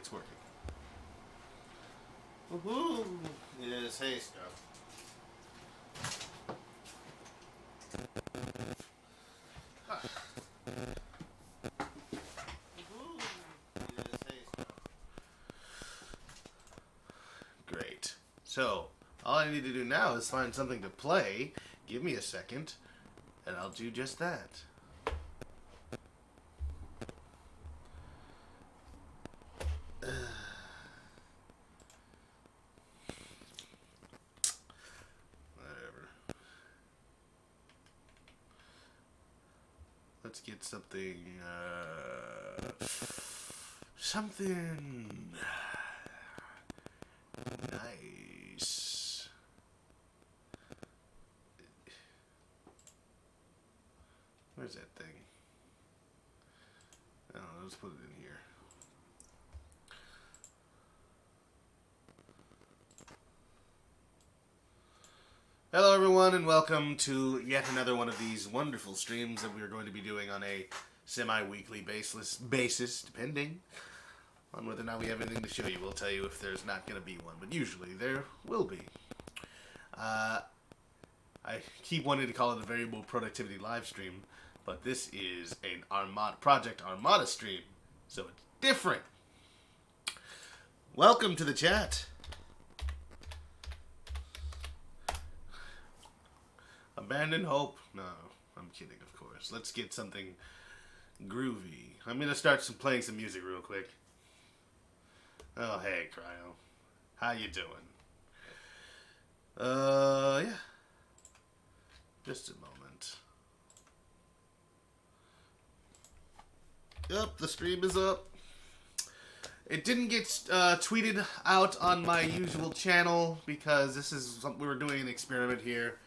It's working. Woohoo! Yes, hey, stuff. Great. So, all I need to do now is find something to play. Give me a second, and I'll do just that. Whatever. Let's get something, something nice. Where's that thing? I don't know, let's put it in here. Hello everyone and welcome to yet another one of these wonderful streams that we are going to be doing on a semi-weekly basis, depending on whether or not we have anything to show you. We'll tell you if there's not going to be one, but usually there will be. I keep wanting to call it a variable productivity live stream, but this is an Project Armada stream, so it's different. Welcome to the chat. Abandon hope? No, I'm kidding, of course. Let's get something groovy. I'm gonna start playing some music real quick. Oh, hey, Cryo. How you doing? Yeah. Just a moment. Yep, the stream is up. It didn't get tweeted out on my usual channel because this is something we were doing an experiment here.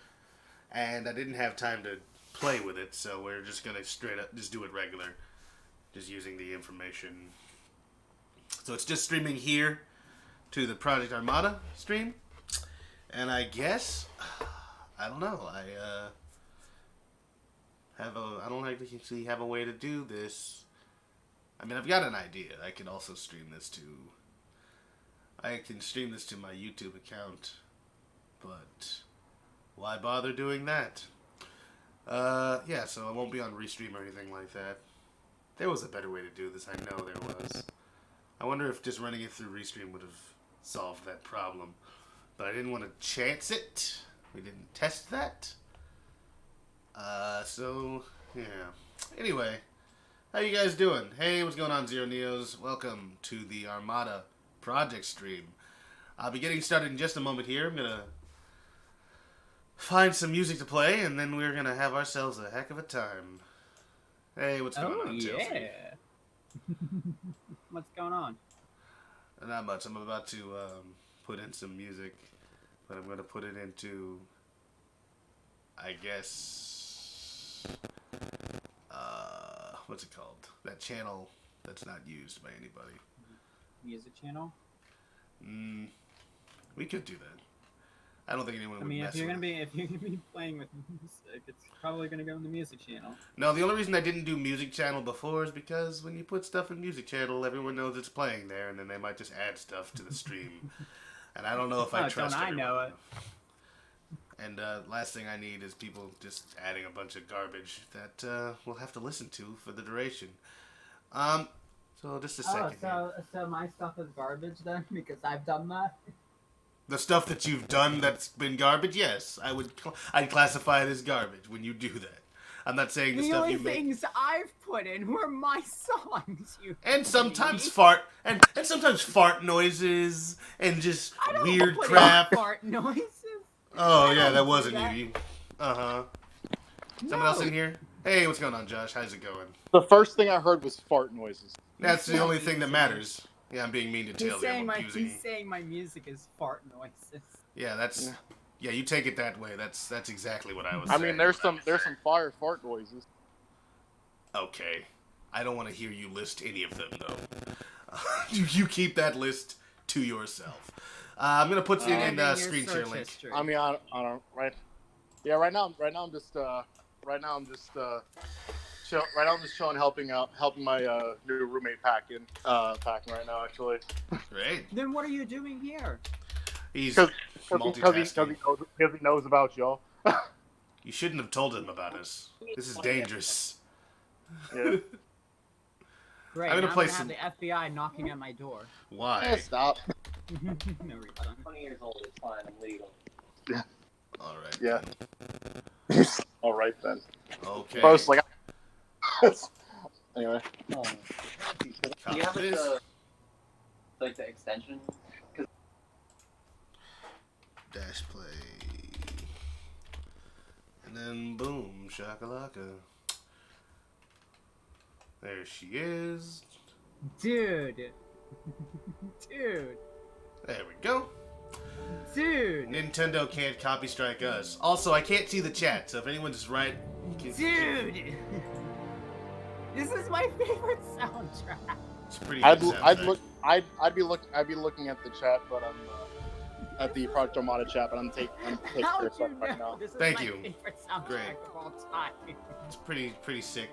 And I didn't have time to play with it, so we're just going to straight up just do it regular. Just using the information. So it's just streaming here to the Project Armada stream. And I guess, I don't know, I don't actually have a way to do this. I mean, I've got an idea. I can also stream this to my YouTube account, but why bother doing that? Yeah, so I won't be on Restream or anything like that. There was a better way to do this, I know there was. I wonder if just running it through Restream would have solved that problem. But I didn't want to chance it. We didn't test that. So, yeah. Anyway, how you guys doing? Hey, what's going on, Zero Neos? Welcome to the Armada Project stream. I'll be getting started in just a moment here. I'm going to find some music to play, and then we're gonna have ourselves a heck of a time. Hey, what's going on, Chelsea? Yeah. What's going on? Not much. I'm about to put in some music, but I'm gonna put it into, I guess, what's it called? That channel that's not used by anybody. Music channel? We could do that. I don't think anyone would mess with it. If you're gonna be playing with music, it's probably gonna go in the music channel. No, the only reason I didn't do music channel before is because when you put stuff in music channel, everyone knows it's playing there, and then they might just add stuff to the stream. And I don't know if I trust everyone. Don't I know it? And last thing I need is people just adding a bunch of garbage that we'll have to listen to for the duration. So just a second. So my stuff is garbage then, because I've done that. The stuff that you've done that's been garbage, yes, I'd classify it as garbage when you do that. I'm not saying the stuff you make. The only things I've put in were my songs. And sometimes fart noises and just weird crap. Fart noises. Oh yeah, that wasn't you. Someone else in here? Hey, what's going on, Josh? How's it going? The first thing I heard was fart noises. That's the only thing that matters. Yeah, I'm being mean to tell you. He's saying my music is fart noises. Yeah, that's... Yeah, you take it that way. That's exactly what I was saying. I mean, there's some fire fart noises. Okay. I don't want to hear you list any of them, though. You keep that list to yourself. I'm going to put it in screen share link. History. I mean, I don't... Right... Yeah, right now I'm just just chilling, helping my new roommate packing right now. Actually, Great. Then what are you doing here? He's because multitasking. he knows about y'all. You shouldn't have told him about us. This is dangerous. Yeah. Great. I'm gonna now play I'm some- have the FBI knocking at my door. Why? Stop. No reason. I'm 20 years old. It's fine. I'm legal. All right. Yeah. then. All right then. Okay. First, like. Anyway. Do Copy you have this. the extension? Dash play. And then boom, shakalaka. There she is. Dude. Dude. There we go. Dude. Nintendo can't copy strike us. Also, I can't see the chat, so if anyone just write... Dude. This is my favorite soundtrack. It's a pretty good I'd be looking at the chat, but I'm at the Project Armada chat, but I'm taking How'd their you stuff right know? now. This is Thank my you. favorite soundtrack Great. of all time. It's pretty sick.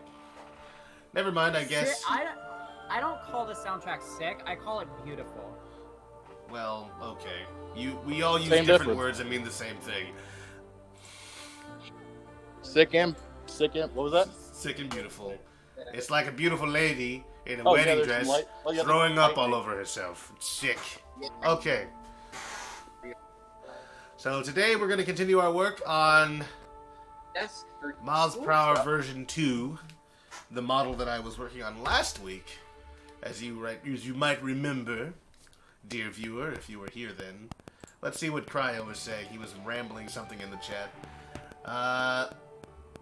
Never mind, I guess. I don't call the soundtrack sick. I call it beautiful. Well, okay. We all use Same different difference. words that mean the same thing. Sick and what was that? Sick and beautiful. It's like a beautiful lady in a Oh, yeah, wedding there's dress some light- oh, yeah, throwing there's up some all light. over herself. It's sick. Okay. So today we're going to continue our work on Yes. Miles per Hour version 2, the model that I was working on last week. As you might remember, dear viewer, if you were here then. Let's see what Cryo was saying. He was rambling something in the chat.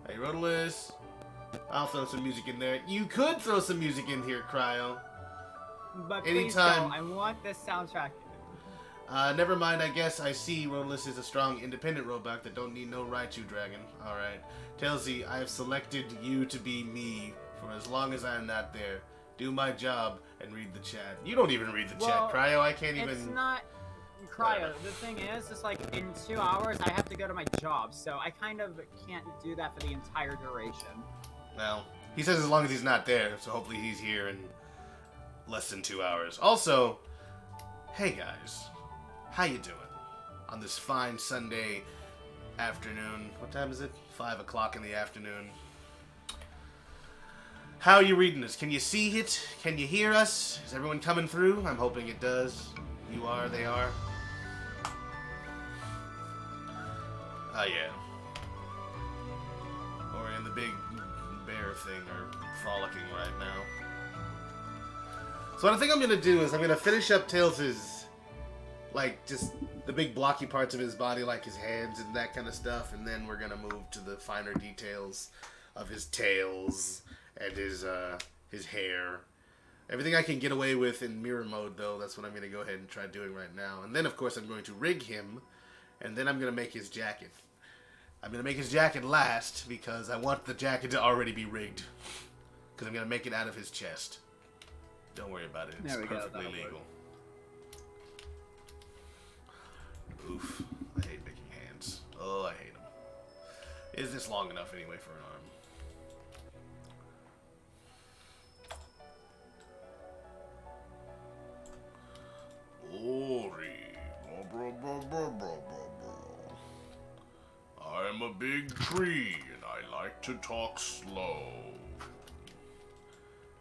Hey, Rotalus. I'll throw some music in there. You could throw some music in here, Cryo. But please Anytime. don't. I want this soundtrack. Never mind, I guess I see Rotalus is a strong, independent robot that don't need no Raichu Dragon. Alright. Tailsy, I have selected you to be me for as long as I am not there. Do my job and read the chat. You don't even read the Well, chat, Cryo. I can't It's even... not Cryo. The thing is, it's like in 2 hours I have to go to my job, so I kind of can't do that for the entire duration. Well, he says as long as he's not there, so hopefully he's here in less than 2 hours. Also, hey guys, how you doing on this fine Sunday afternoon? What time is it? 5 o'clock in the afternoon. How are you reading this? Can you see it? Can you hear us? Is everyone coming through? I'm hoping it does. You are, they are. Oh yeah. Ori and the big bear thing are frolicking right now. So what I think I'm gonna do is I'm gonna finish up Tails' like just the big blocky parts of his body, like his hands and that kind of stuff, and then we're gonna move to the finer details of his tails and his hair. Everything I can get away with in mirror mode, though, that's what I'm gonna go ahead and try doing right now. And then, of course, I'm going to rig him, and then I'm gonna make his jacket. I'm gonna make his jacket last because I want the jacket to already be rigged. Because I'm gonna make it out of his chest. Don't worry about it. It's There we go, perfectly that'll legal. Oof. I hate making hands. Oh, I hate them. Is this long enough anyway for an arm? Ori. I'm a big tree and I like to talk slow.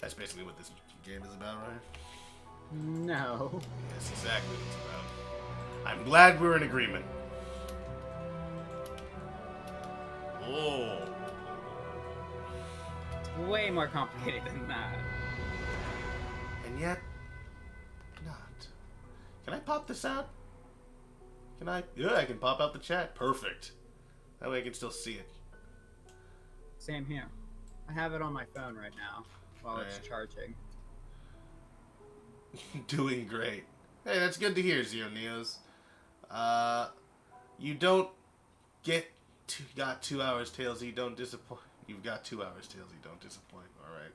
That's basically what this game is about, right? No. That's exactly what it's about. I'm glad we're in agreement. Oh. It's way more complicated than that. And yet, not. Can I pop this out? Can I? Yeah, I can pop out the chat. Perfect. That way I can still see it. Same here. I have it on my phone right now while it's Right. charging. Doing great. Hey, that's good to hear, Zero Neos. You don't got 2 hours, Tails. You don't disappoint. You've got 2 hours, Tails. You don't disappoint. All right.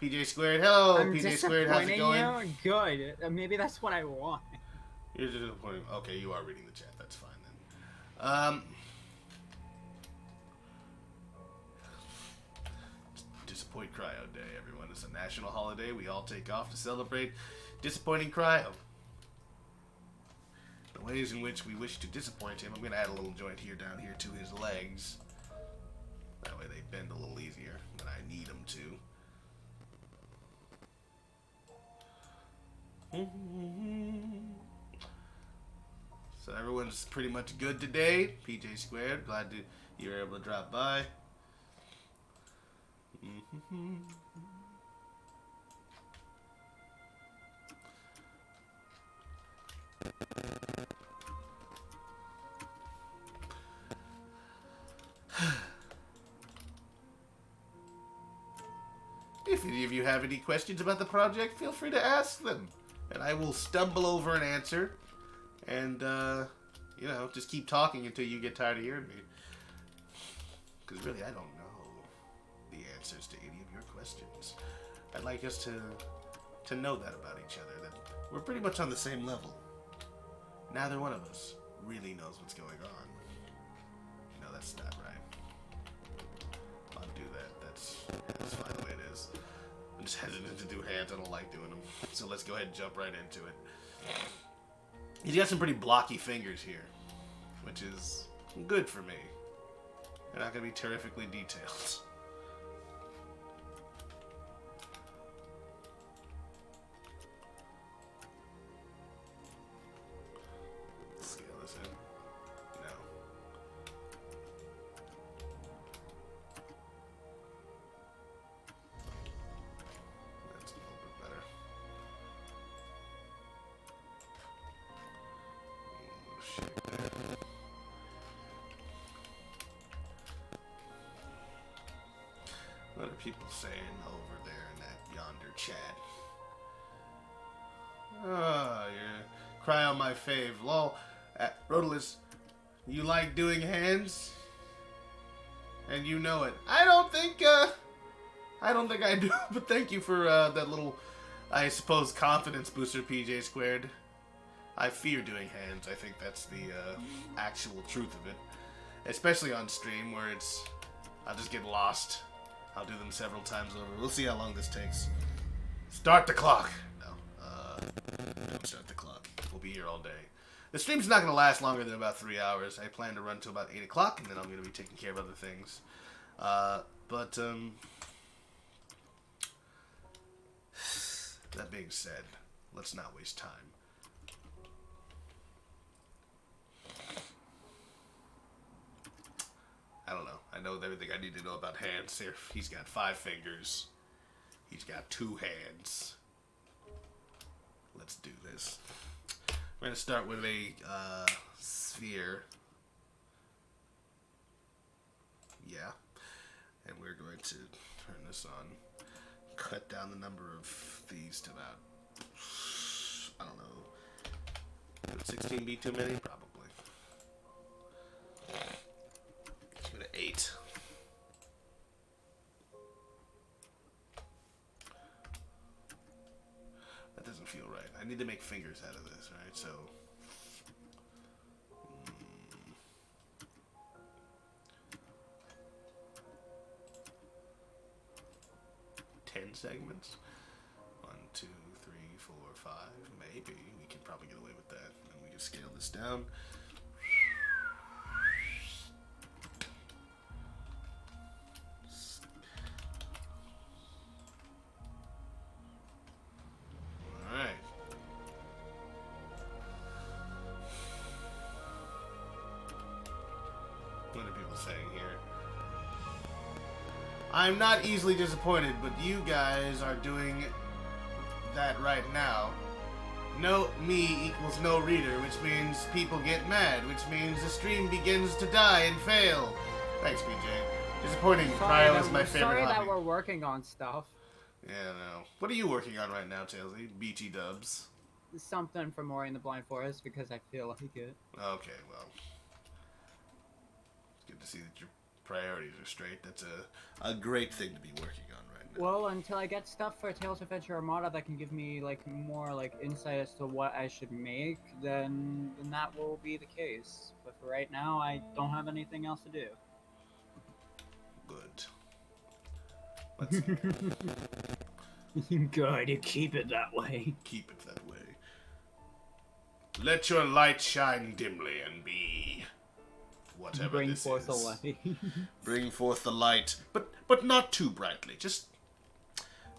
PJ Squared. Hello, I'm PJ Squared. How's it going? You? Good. Maybe that's what I want. You're disappointing. Okay, you are reading the chat. That's fine then. Disappoint Cryo Day, everyone. It's a national holiday. We all take off to celebrate disappointing Cryo. The ways in which we wish to disappoint him, I'm going to add a little joint here down here to his legs. That way they bend a little easier than I need them to. So everyone's pretty much good today. PJ Squared, glad you were able to drop by. If any of you have any questions about the project, feel free to ask them, and I will stumble over an answer, and you know, just keep talking until you get tired of hearing me. Because really, I don't know the answers to any of your questions. I'd like us to know that about each other, that we're pretty much on the same level. Neither one of us really knows what's going on. No, that's not right. I'll do that. That's fine the way it is. I'm just hesitant to do hands. I don't like doing them. So let's go ahead and jump right into it. He's got some pretty blocky fingers here, which is good for me. They're not going to be terrifically detailed. Scale this in. No. That's a little bit better. Shape there. What are people saying over there in that yonder chat? Oh, yeah. Cry on my fave. Lol. Rodolus, you like doing hands? And you know it. I don't think I do, but thank you for that little, I suppose, confidence booster, PJ Squared. I fear doing hands. I think that's the actual truth of it. Especially on stream where I'll just get lost. I'll do them several times over. We'll see how long this takes. Start the clock. No, don't start the clock. We'll be here all day. The stream's not going to last longer than about 3 hours. I plan to run till about 8 o'clock, and then I'm going to be taking care of other things. That being said, let's not waste time. I don't know. I know everything I need to know about hands here. He's got 5 fingers. He's got 2 hands. Let's do this. We're going to start with a sphere. Yeah. And we're going to turn this on. Cut down the number of these to about, I don't know. Would 16 be too many? Probably. 8. That doesn't feel right. I need to make fingers out of this, right? So 10 segments. 1, 2, 3, 4, 5. Maybe we can probably get away with that. And we can scale this down. I'm not easily disappointed, but you guys are doing that right now. No me equals no reader, which means people get mad, which means the stream begins to die and fail. Thanks, BJ. Disappointing. Cryo is my favorite Sorry hobby. that we're working on stuff. Yeah, no. What are you working on right now, Tailsy? BT dubs. Something from Ori in the Blind Forest because I feel like it. Okay, well. It's good to see that your priorities are straight. That's a great thing to be working on right now. Well, until I get stuff for Tales of Adventure Armada that can give me like more like insight as to what I should make, then that will be the case. But for right now, I don't have anything else to do. Good. Let's Good, keep it that way. keep it that way. Let your light shine dimly and be whatever Bring this forth is. the light. Bring forth the light, but not too brightly. Just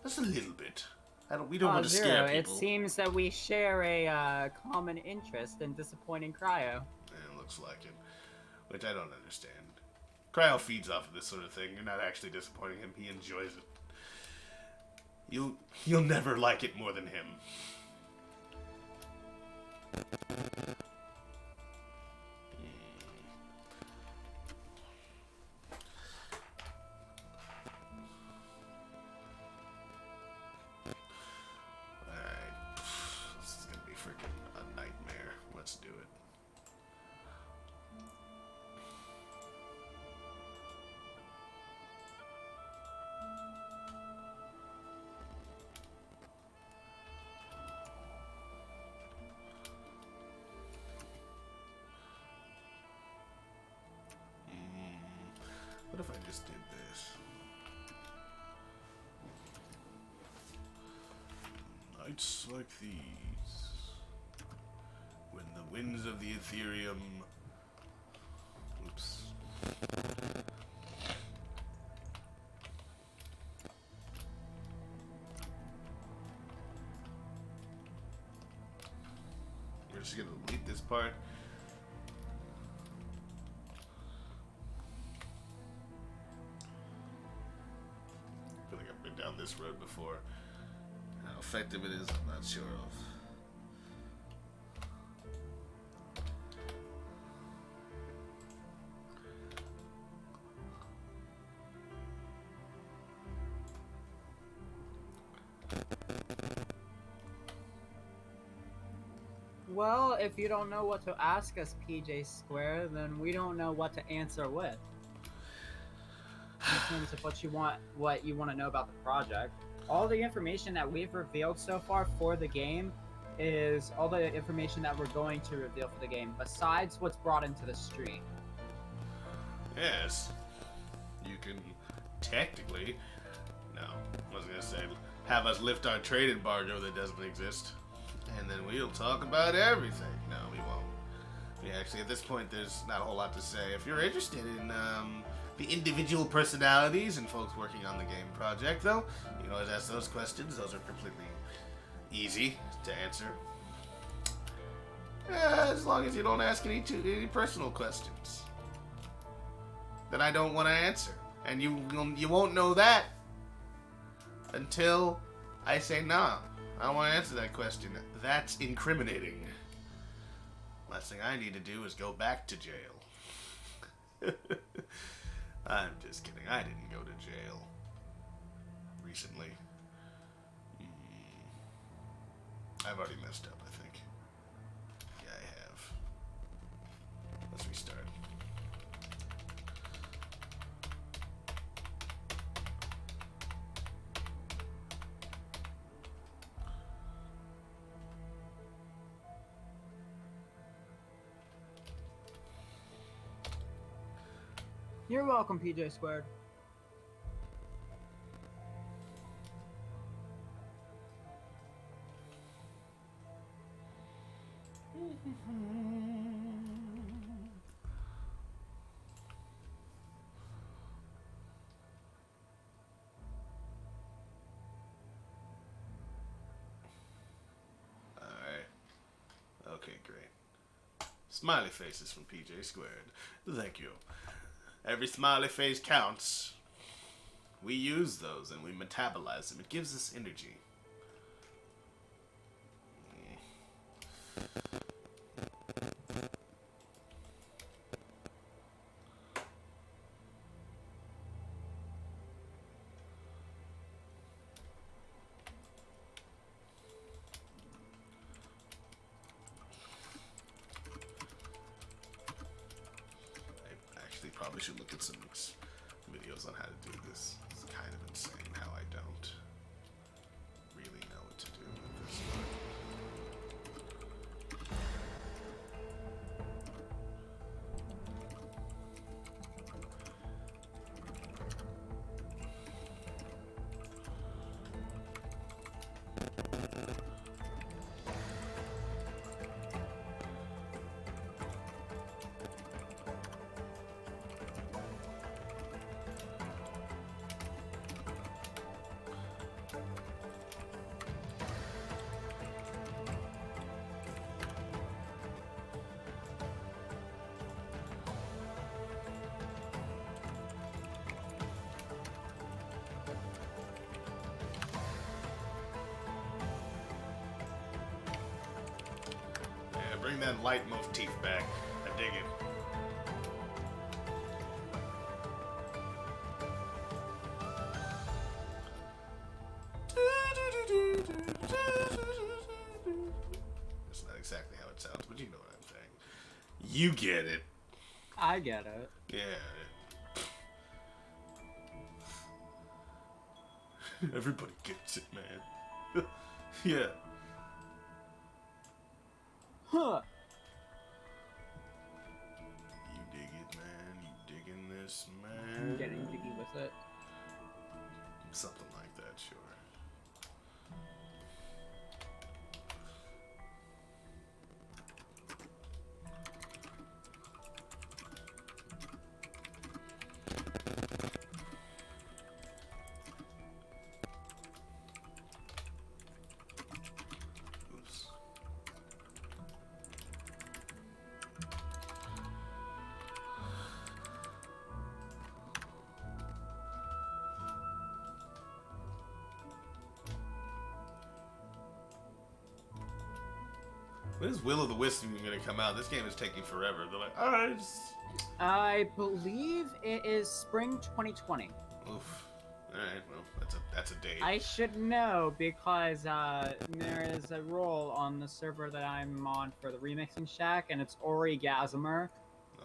a little bit. We don't want to Zero, scare it people. seems that we share a common interest in disappointing Cryo. It looks like it, which I don't understand. Cryo feeds off of this sort of thing. You're not actually disappointing him. He enjoys it. You'll never like it more than him. Alright. This is gonna be freaking a nightmare. Let's do it. What if I just did this? Nights like these, when the winds of the Ethereum... Oops. We're just gonna delete this part. I feel like I've been down this road before. How effective it is, I'm not sure of. Well, if you don't know what to ask us, PJ Square, then we don't know what to answer with. In terms of what you want to know about the project. All the information that we've revealed so far for the game is all the information that we're going to reveal for the game, besides what's brought into the stream. Yes. You can technically, no, I was gonna say, have us lift our trade embargo that doesn't exist. And then we'll talk about everything. No, we won't. We actually, at this point, there's not a whole lot to say. If you're interested in the individual personalities and folks working on the game project, though, you can always ask those questions. Those are completely easy to answer. As long as you don't ask any personal questions that I don't want to answer. And you won't know that until I say, nah, I don't want to answer that question. That's incriminating. Last thing I need to do is go back to jail. I'm just kidding. I didn't go to jail recently. I've already messed up, I think. Yeah, I have. Let's restart. You're welcome, PJ Squared. Alright. Okay, great. Smiley faces from PJ Squared. Thank you. Every smiley face counts. We use those and we metabolize them. It gives us energy. I actually probably should look at some videos on how to do this. It's kind of insane how I don't really know what to do with this. Bring that light motif back. I dig it. That's not exactly how it sounds, but you know what I'm saying. You get it. I get it. Yeah. Everybody gets it, man. Yeah. Huh. You dig it, man. You digging this, man. I'm getting jiggy with it. Something like that, sure. Oops. When is Will of the Wisp even going to come out? This game is taking forever. They're like, alright, I believe it is spring 2020. oof. Alright, well, that's a date. I should know because there is a role on the server that I'm on for the remixing shack, and it's Ori Gasimer.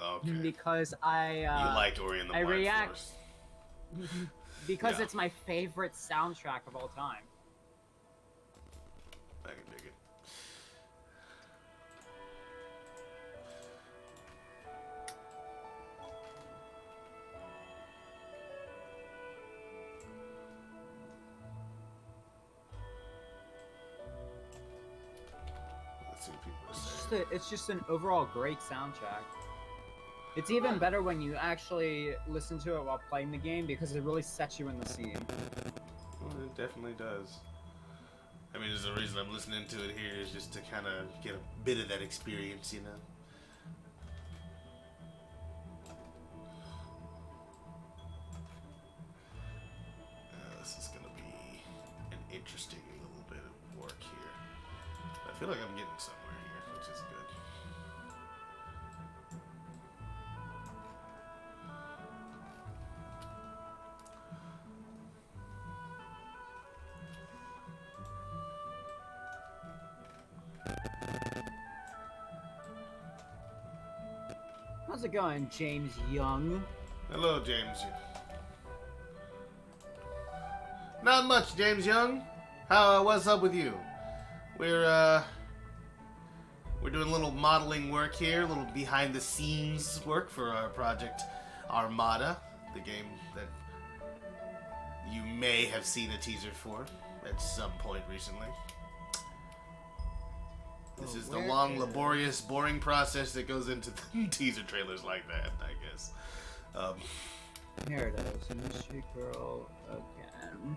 Okay. Because I you liked Ori and the I Blind react- Forest. because Yeah. it's my favorite soundtrack of all time. I can dig it. Let's see what people are saying. It's just an overall great soundtrack. It's even better when you actually listen to it while playing the game because it really sets you in the scene. Well, it definitely does. I mean, there's a reason I'm listening to it here is just to kind of get a bit of that experience, you know? This is going to be an interesting little bit of work here. I feel like I'm getting somewhere here, which is good. How's it going, James Young? Hello, James. Not much, James Young. What's up with you? We're doing a little modeling work here, a little behind-the-scenes work for our project Armada, the game that you may have seen a teaser for at some point recently. This is the long, laborious, boring process that goes into the teaser trailers like that, I guess. Here it is, Mystery Girl again.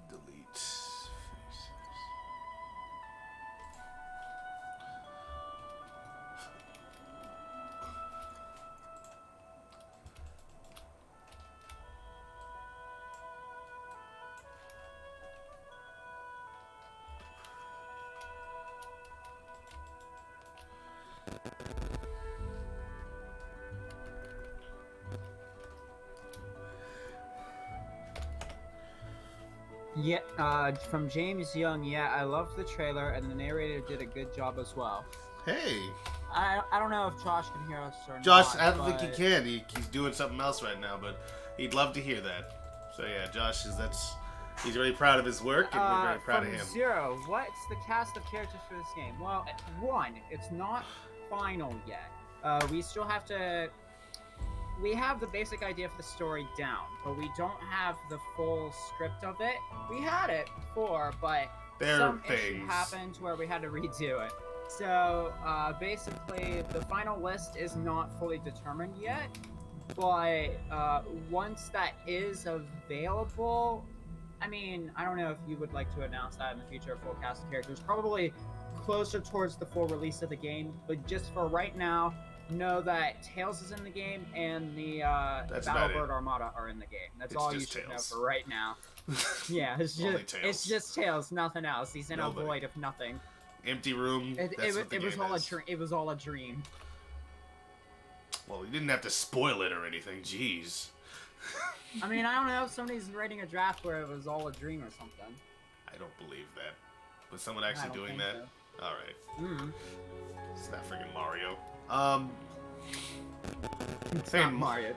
Delete faces. Yeah, from James Young, yeah, I loved the trailer and the narrator did a good job as well. Hey, I don't know if Josh can hear us or Josh, not. I don't think he but- can. He's doing something else right now, but he'd love to hear that. So yeah, Josh he's really proud of his work, and we're very proud of from him. 0, what's the cast of characters for this game? Well, 1, it's not final yet. We still have to. We have the basic idea for the story down, but we don't have the full script of it. We had it before, but some issue happened where we had to redo it. So basically, the final list is not fully determined yet, but once that is available, I mean, I don't know if you would like to announce that in the future, full cast of characters, probably closer towards the full release of the game, but just for right now, know that Tails is in the game and the Battlebird Armada are in the game. That's all you should know for right now. Yeah, it's just Tails, nothing else. He's in a void of nothing. Empty room. It was all a dream. Well, you didn't have to spoil it or anything. Jeez. I mean, I don't know if somebody's writing a draft where it was all a dream or something. I don't believe that. Was someone actually doing that? So. All right. Mm-hmm. It's not freaking Mario. It's not Mario 2.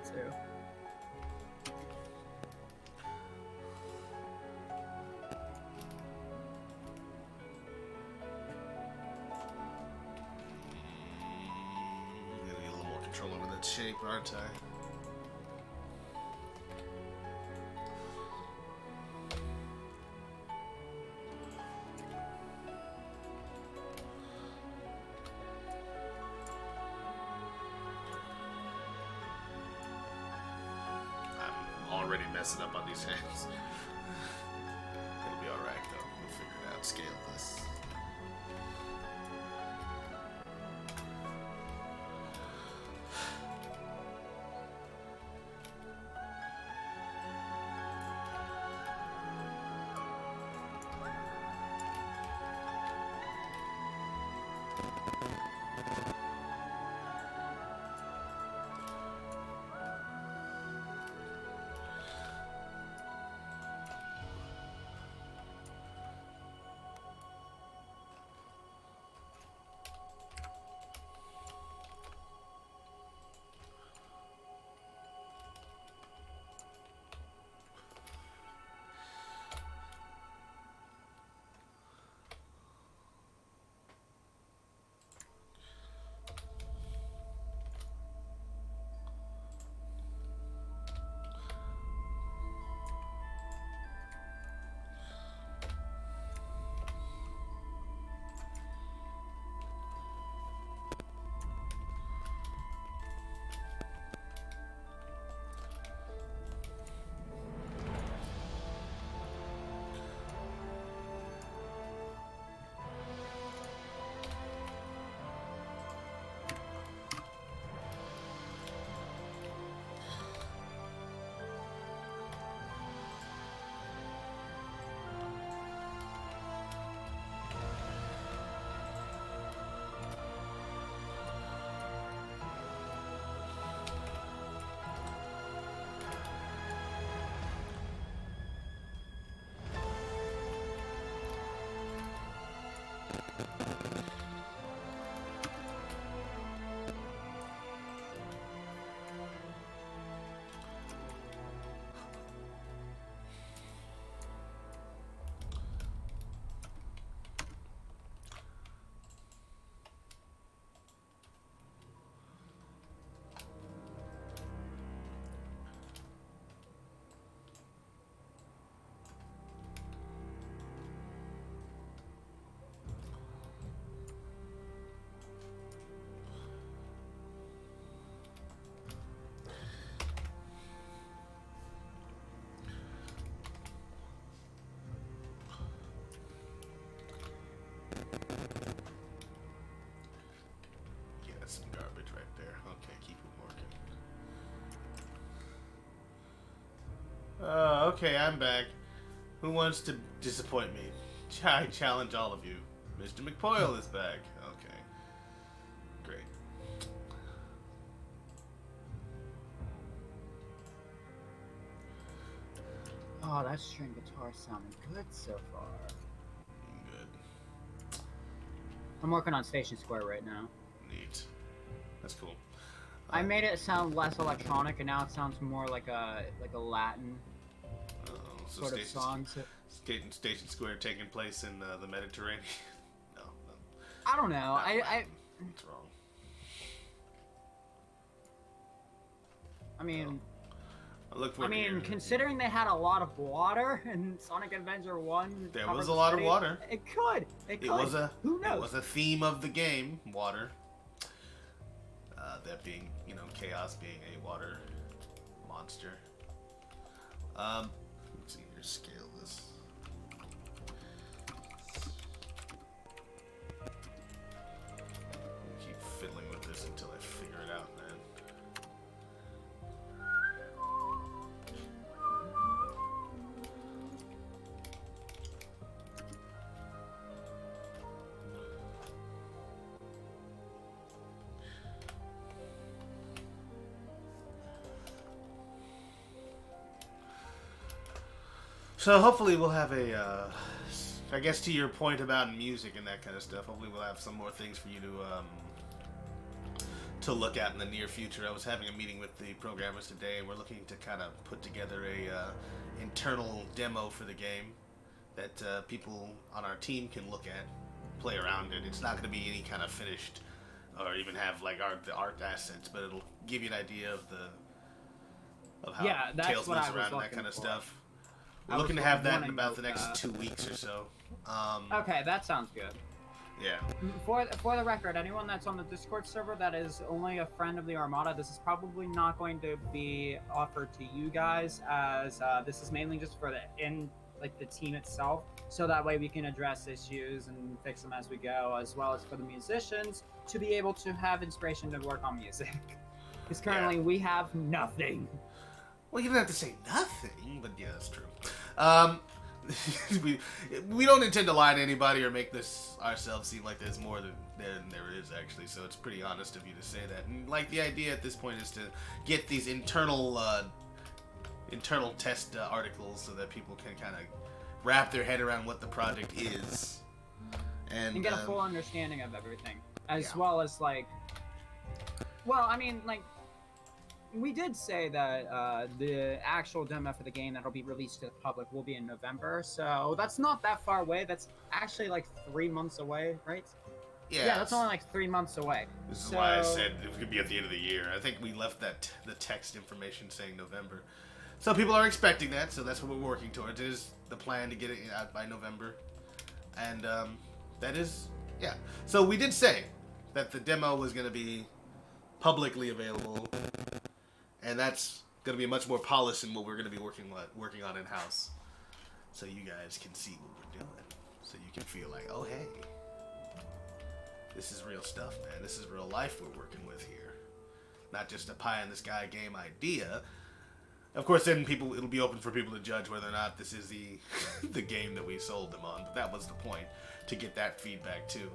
I'm gonna get a little more control over that shape, aren't I? Already messing up on these hands. It'll be alright though. We'll figure it out. Scale this. Okay, I'm back. Who wants to disappoint me? I challenge all of you. Mr. McPoyle is back. Okay. Great. Oh, that string guitar sounded good so far. Good. I'm working on Station Square right now. Neat. That's cool. I made it sound less electronic, and now it sounds more like a Latin So sort of song. Station Square taking place in the Mediterranean. No. I don't know. It's wrong. I mean, considering considering they had a lot of water in Sonic Adventure 1, there covered was a the lot of city, water. It could. It was a Who knows? It was a theme of the game, water. That being, Chaos being a water monster. Let's see here, scale this. I'll keep fiddling with this until I figure it out, man. So hopefully we'll have I guess to your point about music and that kind of stuff, hopefully we'll have some more things for you to look at in the near future. I was having a meeting with the programmers today, and we're looking to kind of put together a internal demo for the game that people on our team can look at, play around in. It's not going to be any kind of finished or even have like the art assets, but it'll give you an idea of how Tails moves around and that kind of stuff. We're looking to have that in about the next 2 weeks or so. Okay, that sounds good. Yeah. For the record, anyone that's on the Discord server that is only a friend of the Armada, this is probably not going to be offered to you guys, as this is mainly just for the team itself, so that way we can address issues and fix them as we go, as well as for the musicians to be able to have inspiration to work on music. Because currently we have nothing. Well, you don't have to say nothing, but yeah, that's true. We don't intend to lie to anybody or make this ourselves seem like there's more than there is, actually, so it's pretty honest of you to say that. And like, the idea at this point is to get these internal test articles so that people can kind of wrap their head around what the project is. And get a full understanding of everything. As well as, we did say that the actual demo for the game that'll be released to the public will be in November, so that's not that far away. That's actually 3 months away, right? Yeah, that's only 3 months away. This is why I said it could be at the end of the year. I think we left the text information saying November. So people are expecting that, so that's what we're working towards. It is the plan to get it out by November. And that is, yeah. So we did say that the demo was going to be publicly available. And that's going to be much more polished than what we're going to be working on in-house. So you guys can see what we're doing. So you can feel like, oh, hey, this is real stuff, man. This is real life we're working with here. Not just a pie-in-the-sky game idea. Of course, then it'll be open for people to judge whether or not this is the game that we sold them on. But that was the point, to get that feedback, too.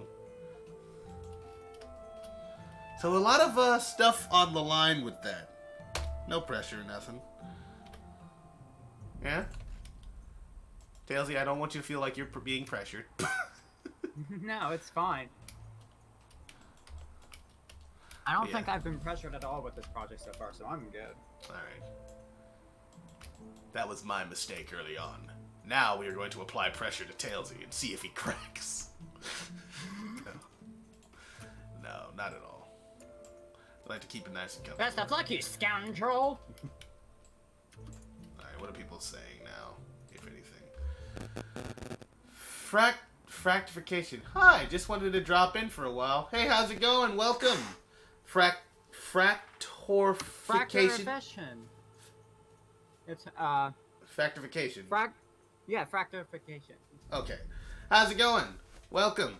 So a lot of stuff on the line with that. No pressure or nothing. Yeah? Tailsy, I don't want you to feel like you're being pressured. No, it's fine. I don't think I've been pressured at all with this project so far, so I'm good. Alright. That was my mistake early on. Now we are going to apply pressure to Tailsy and see if he cracks. No, not at all. I like to keep it nice and comfortable. Best of luck, you scoundrel! Alright, what are people saying now, if anything? Fractification. Hi, just wanted to drop in for a while. Hey, how's it going? Welcome! Fractorification. It's, Fractification. fractification. Okay. How's it going? Welcome.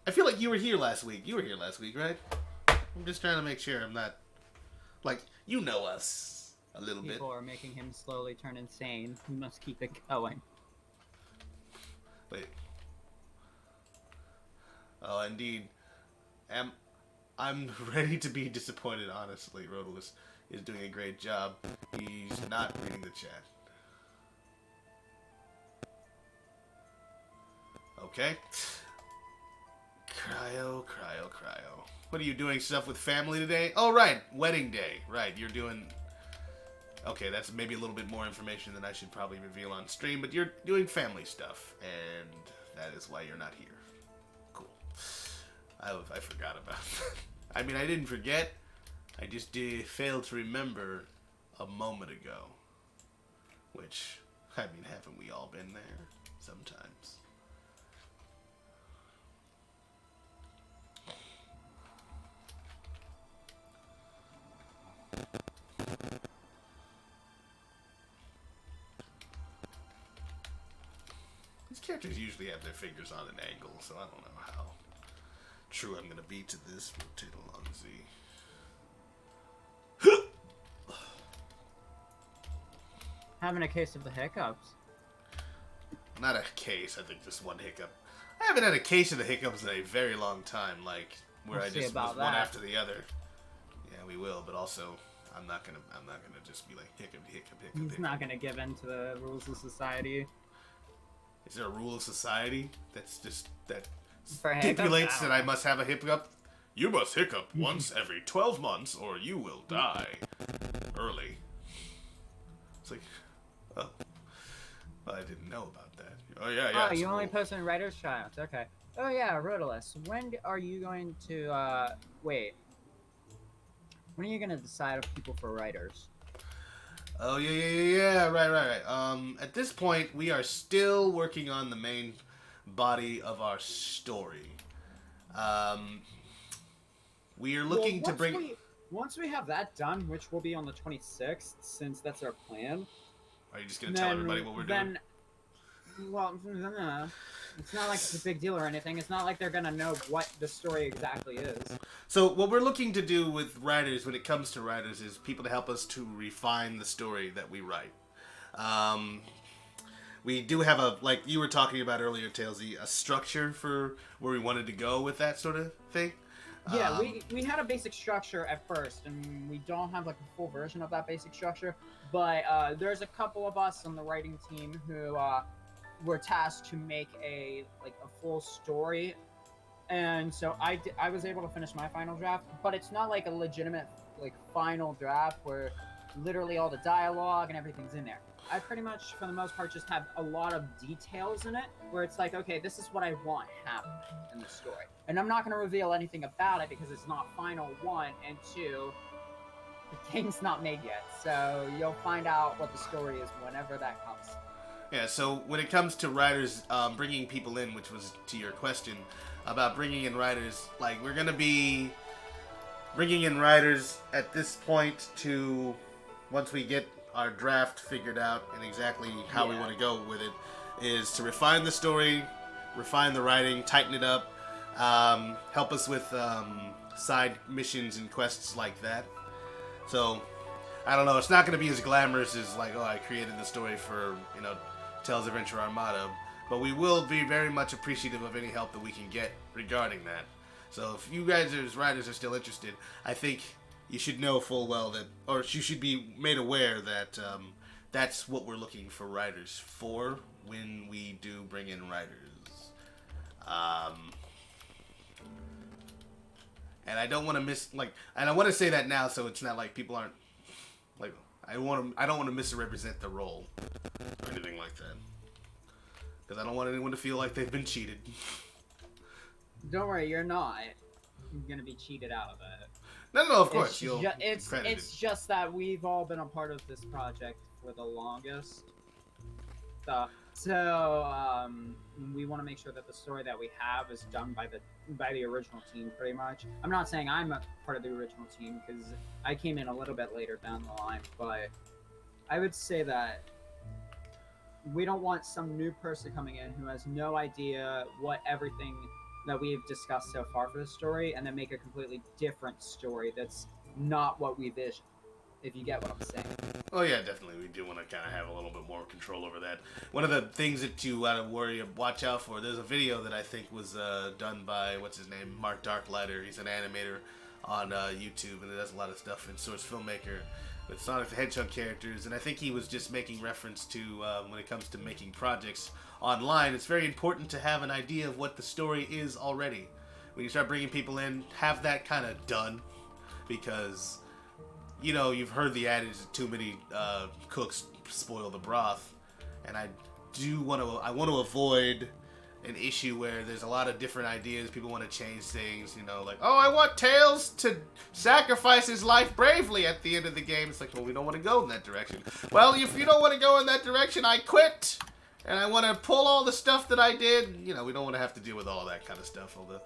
I feel like you were here last week. You were here last week, right? I'm just trying to make sure I'm not... you know us a little bit. People are making him slowly turn insane. We must keep it going. Wait. Oh, indeed. I'm ready to be disappointed, honestly. Rodolus is doing a great job. He's not reading the chat. Okay. Cryo. What are you doing stuff with family today? Oh, right. Wedding day. Right, you're doing... Okay, that's maybe a little bit more information than I should probably reveal on stream, but you're doing family stuff, and that is why you're not here. Cool. I forgot about that. I mean, I didn't forget. I just failed to remember a moment ago. Which, I mean, haven't we all been there? Sometimes. These characters usually have their fingers on an angle, so I don't know how true I'm going to be to this. Rotate along Z. Having a case of the hiccups. Not a case, I think just one hiccup. I haven't had a case of the hiccups in a very long time, like where We'll I see just was about one that. after the other. Yeah, we will, but also I'm not gonna just be like hiccup. He's not gonna give in to the rules of society. Is there a rule of society that's just that For hiccups? stipulates I don't that I know. must have a hiccup? You must hiccup once every 12 months, or you will die early. It's like, oh, well, I didn't know about that. Oh yeah. Oh, it's you a only rule. post in writer's tryouts. Okay. Oh yeah, Rodolus. When are you going to wait? When are you gonna decide of people for writers? Oh yeah. Right. At this point, we are still working on the main body of our story. We are looking to bring. Once we have that done, which will be on the 26th, since that's our plan. Are you just gonna tell everybody what we're doing? Well, it's not like it's a big deal or anything. It's not like they're gonna know what the story exactly is. So what we're looking to do with writers, when it comes to writers, is people to help us to refine the story that we write. We do have like you were talking about earlier, Tailsy, a structure for where we wanted to go with that sort of thing. Yeah, we had a basic structure at first, and we don't have like a full version of that basic structure. But there's a couple of us on the writing team who were tasked to make a full story, and so I was able to finish my final draft. But it's not like a legitimate final draft where literally all the dialogue and everything's in there. I pretty much, for the most part, just have a lot of details in it, where it's like, okay, this is what I want happening in the story. And I'm not going to reveal anything about it because it's not final, one, and two, the game's not made yet. So you'll find out what the story is whenever that comes. Yeah, so when it comes to writers, bringing people in, which was to your question about bringing in writers, like, we're going to be bringing in writers at this point to, once we get our draft figured out and exactly how we want to go with it, is to refine the story, refine the writing, tighten it up, help us with side missions and quests like that. So, I don't know, it's not going to be as glamorous as like, oh, I created the story for, Tales of Adventure Armada, but we will be very much appreciative of any help that we can get regarding that. So if you guys as writers are still interested, I think you should know full well that, or you should be made aware that that's what we're looking for writers for when we do bring in writers. And I don't want to and I want to say that now so it's not like people aren't, like, I don't want to misrepresent the role or anything like that. Because I don't want anyone to feel like they've been cheated. Don't worry, you're not going to be cheated out of it. No, of course. It's just that we've all been a part of this project for the longest. So we want to make sure that the story that we have is done by the original team, pretty much. I'm not saying I'm a part of the original team because I came in a little bit later down the line, but I would say that we don't want some new person coming in who has no idea what everything that we've discussed so far for the story, and then make a completely different story that's not what we visioned, if you get what I'm saying. Oh yeah, definitely. We do want to kind of have a little bit more control over that. One of the things that you got to watch out for, there's a video that I think was done by, what's his name, Mark Darklighter. He's an animator on YouTube, and he does a lot of stuff in Source Filmmaker with Sonic the Hedgehog characters, and I think he was just making reference to, when it comes to making projects online, it's very important to have an idea of what the story is already when you start bringing people in, have that kind of done, because, you know, you've heard the adage that too many cooks spoil the broth, and I want to avoid an issue where there's a lot of different ideas, people want to change things, you know, like, oh, I want Tails to sacrifice his life bravely at the end of the game. It's like, well, we don't want to go in that direction. Well, if you don't want to go in that direction, I quit, and I want to pull all the stuff that I did. You know, we don't want to have to deal with all that kind of stuff, all the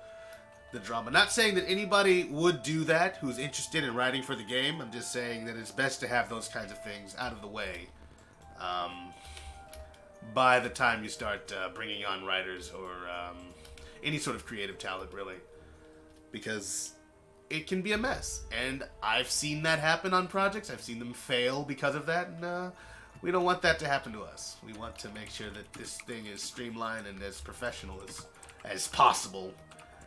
drama. Not saying that anybody would do that who's interested in writing for the game. I'm just saying that it's best to have those kinds of things out of the way by the time you start bringing on writers or any sort of creative talent, really. Because it can be a mess. And I've seen that happen on projects. I've seen them fail because of that. And we don't want that to happen to us. We want to make sure that this thing is streamlined and as professional as possible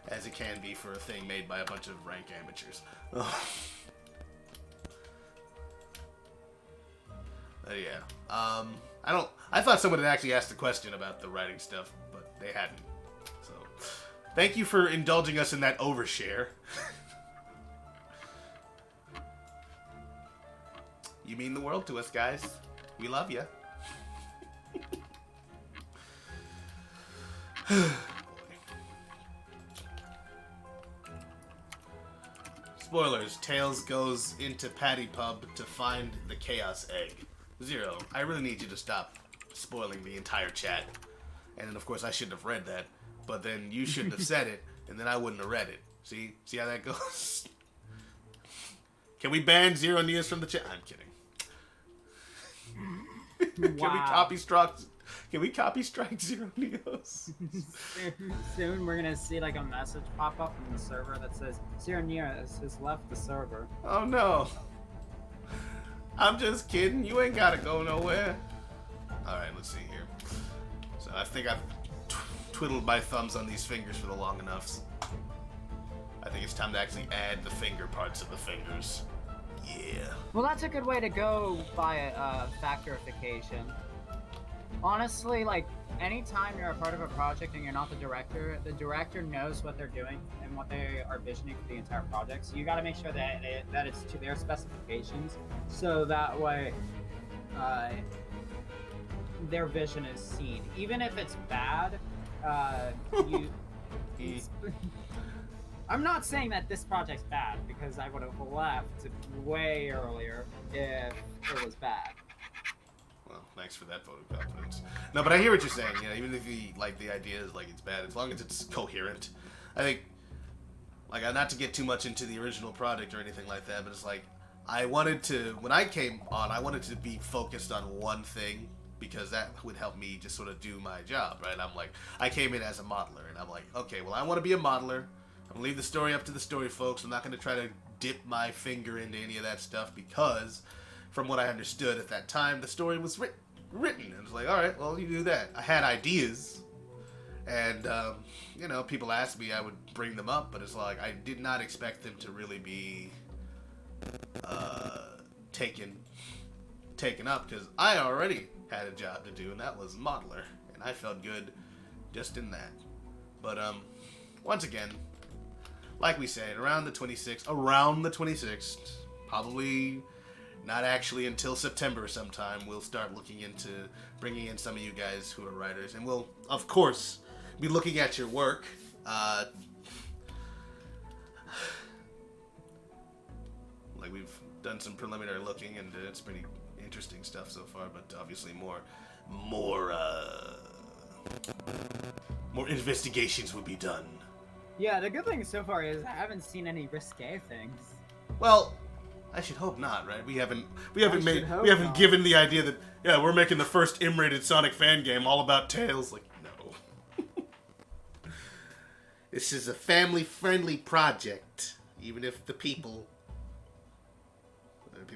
as it can be for a thing made by a bunch of rank amateurs. Yeah. I thought someone had actually asked a question about the writing stuff, but they hadn't. So, thank you for indulging us in that overshare. You mean the world to us, guys. We love you. Spoilers, Tails goes into Patty Pub to find the Chaos Egg. Zero, I really need you to stop spoiling the entire chat. And then, of course, I shouldn't have read that. But then you shouldn't have said it, and then I wouldn't have read it. See how that goes? Can we ban Zero Neos from the chat? I'm kidding. Can we copy strike Zero Neos? Soon we're gonna see like a message pop up from the server that says Zero Neos has left the server. Oh no. I'm just kidding. You ain't gotta go nowhere. Alright, let's see here. So I think I've twiddled my thumbs on these fingers for the long enough. I think it's time to actually add the finger parts of the fingers. Yeah. Well, that's a good way to go by factorification. Honestly, like, anytime you're a part of a project and you're not the director knows what they're doing and what they are visioning for the entire project. So you got to make sure that it's to their specifications, so that way their vision is seen. Even if it's bad, I'm not saying that this project's bad, because I would have left way earlier if it was bad. Well, thanks for that vote of confidence. No, but I hear what you're saying. You know, even if you like the idea is like it's bad, as long as it's coherent. I think, like, not to get too much into the original product or anything like that, but it's like I wanted to, when I came on, I wanted to be focused on one thing, because that would help me just sort of do my job, right? I'm like, I came in as a modeler, and I'm like, okay, well, I want to be a modeler. I'm gonna leave the story up to the story folks. I'm not gonna try to dip my finger into any of that stuff, because from what I understood at that time, the story was written. And it's like, all right, well, you do that. I had ideas, and you know, people asked me, I would bring them up, but it's like I did not expect them to really be taken up, because I already had a job to do, and that was modeler, and I felt good just in that. But once again, like we said, around the 26th, probably not actually until September sometime, we'll start looking into bringing in some of you guys who are writers, and we'll, of course, be looking at your work. Like, we've done some preliminary looking, and it's pretty interesting stuff so far, but obviously more investigations will be done. Yeah, the good thing so far is I haven't seen any risque things. Well, I should hope not, right? We haven't given the idea that, yeah, we're making the first M-rated Sonic fan game all about Tails. Like, no. This is a family-friendly project, even if the people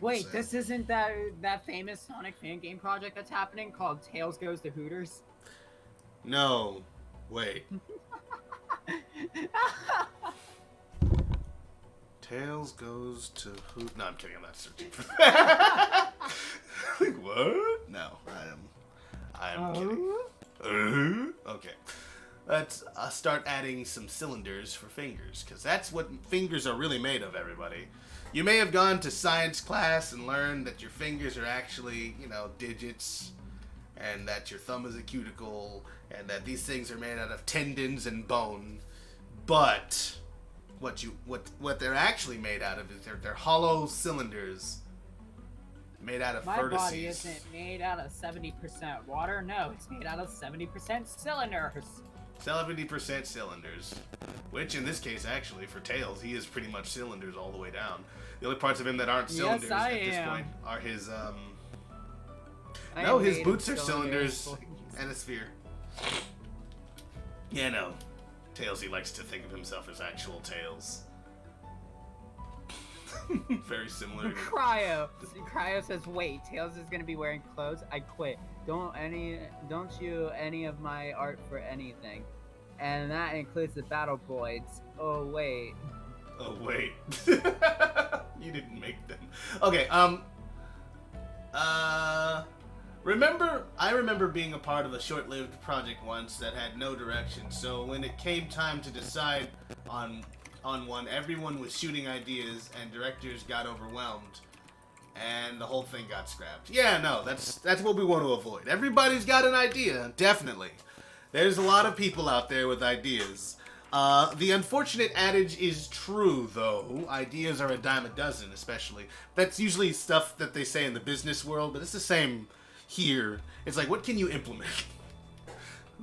Wait, say. this isn't that famous Sonic fan game project that's happening called Tails Goes to Hooters? No. Wait. Tails goes to who? No, I'm kidding. I'm not searching for that. Like, what? No, I am kidding. Okay. let's start adding some cylinders for fingers, because that's what fingers are really made of, everybody. You may have gone to science class and learned that your fingers are actually, digits, and that your thumb is a cuticle, and that these things are made out of tendons and bone. But what they're actually made out of is they're hollow cylinders made out of vertices. My body isn't made out of 70% water. No, it's made out of 70% cylinders. 70% cylinders. Which, in this case, actually, for Tails, he is pretty much cylinders all the way down. The only parts of him that aren't cylinders Yes, at this point are his, I No, am his made boots of are cylinders and a sphere. Yeah, no. Tails, he likes to think of himself as actual Tails. Very similar. Cryo says, "Wait, Tails is gonna be wearing clothes. I quit. Don't you any of my art for anything, and that includes the battle boys. Oh wait. Oh wait. You didn't make them. Okay. I remember being a part of a short-lived project once that had no direction. So when it came time to decide on one, everyone was shooting ideas, and directors got overwhelmed, and the whole thing got scrapped. Yeah, no, that's what we want to avoid. Everybody's got an idea, definitely. There's a lot of people out there with ideas. The unfortunate adage is true, though. Ideas are a dime a dozen, especially. That's usually stuff that they say in the business world, but it's the same here. It's like, what can you implement?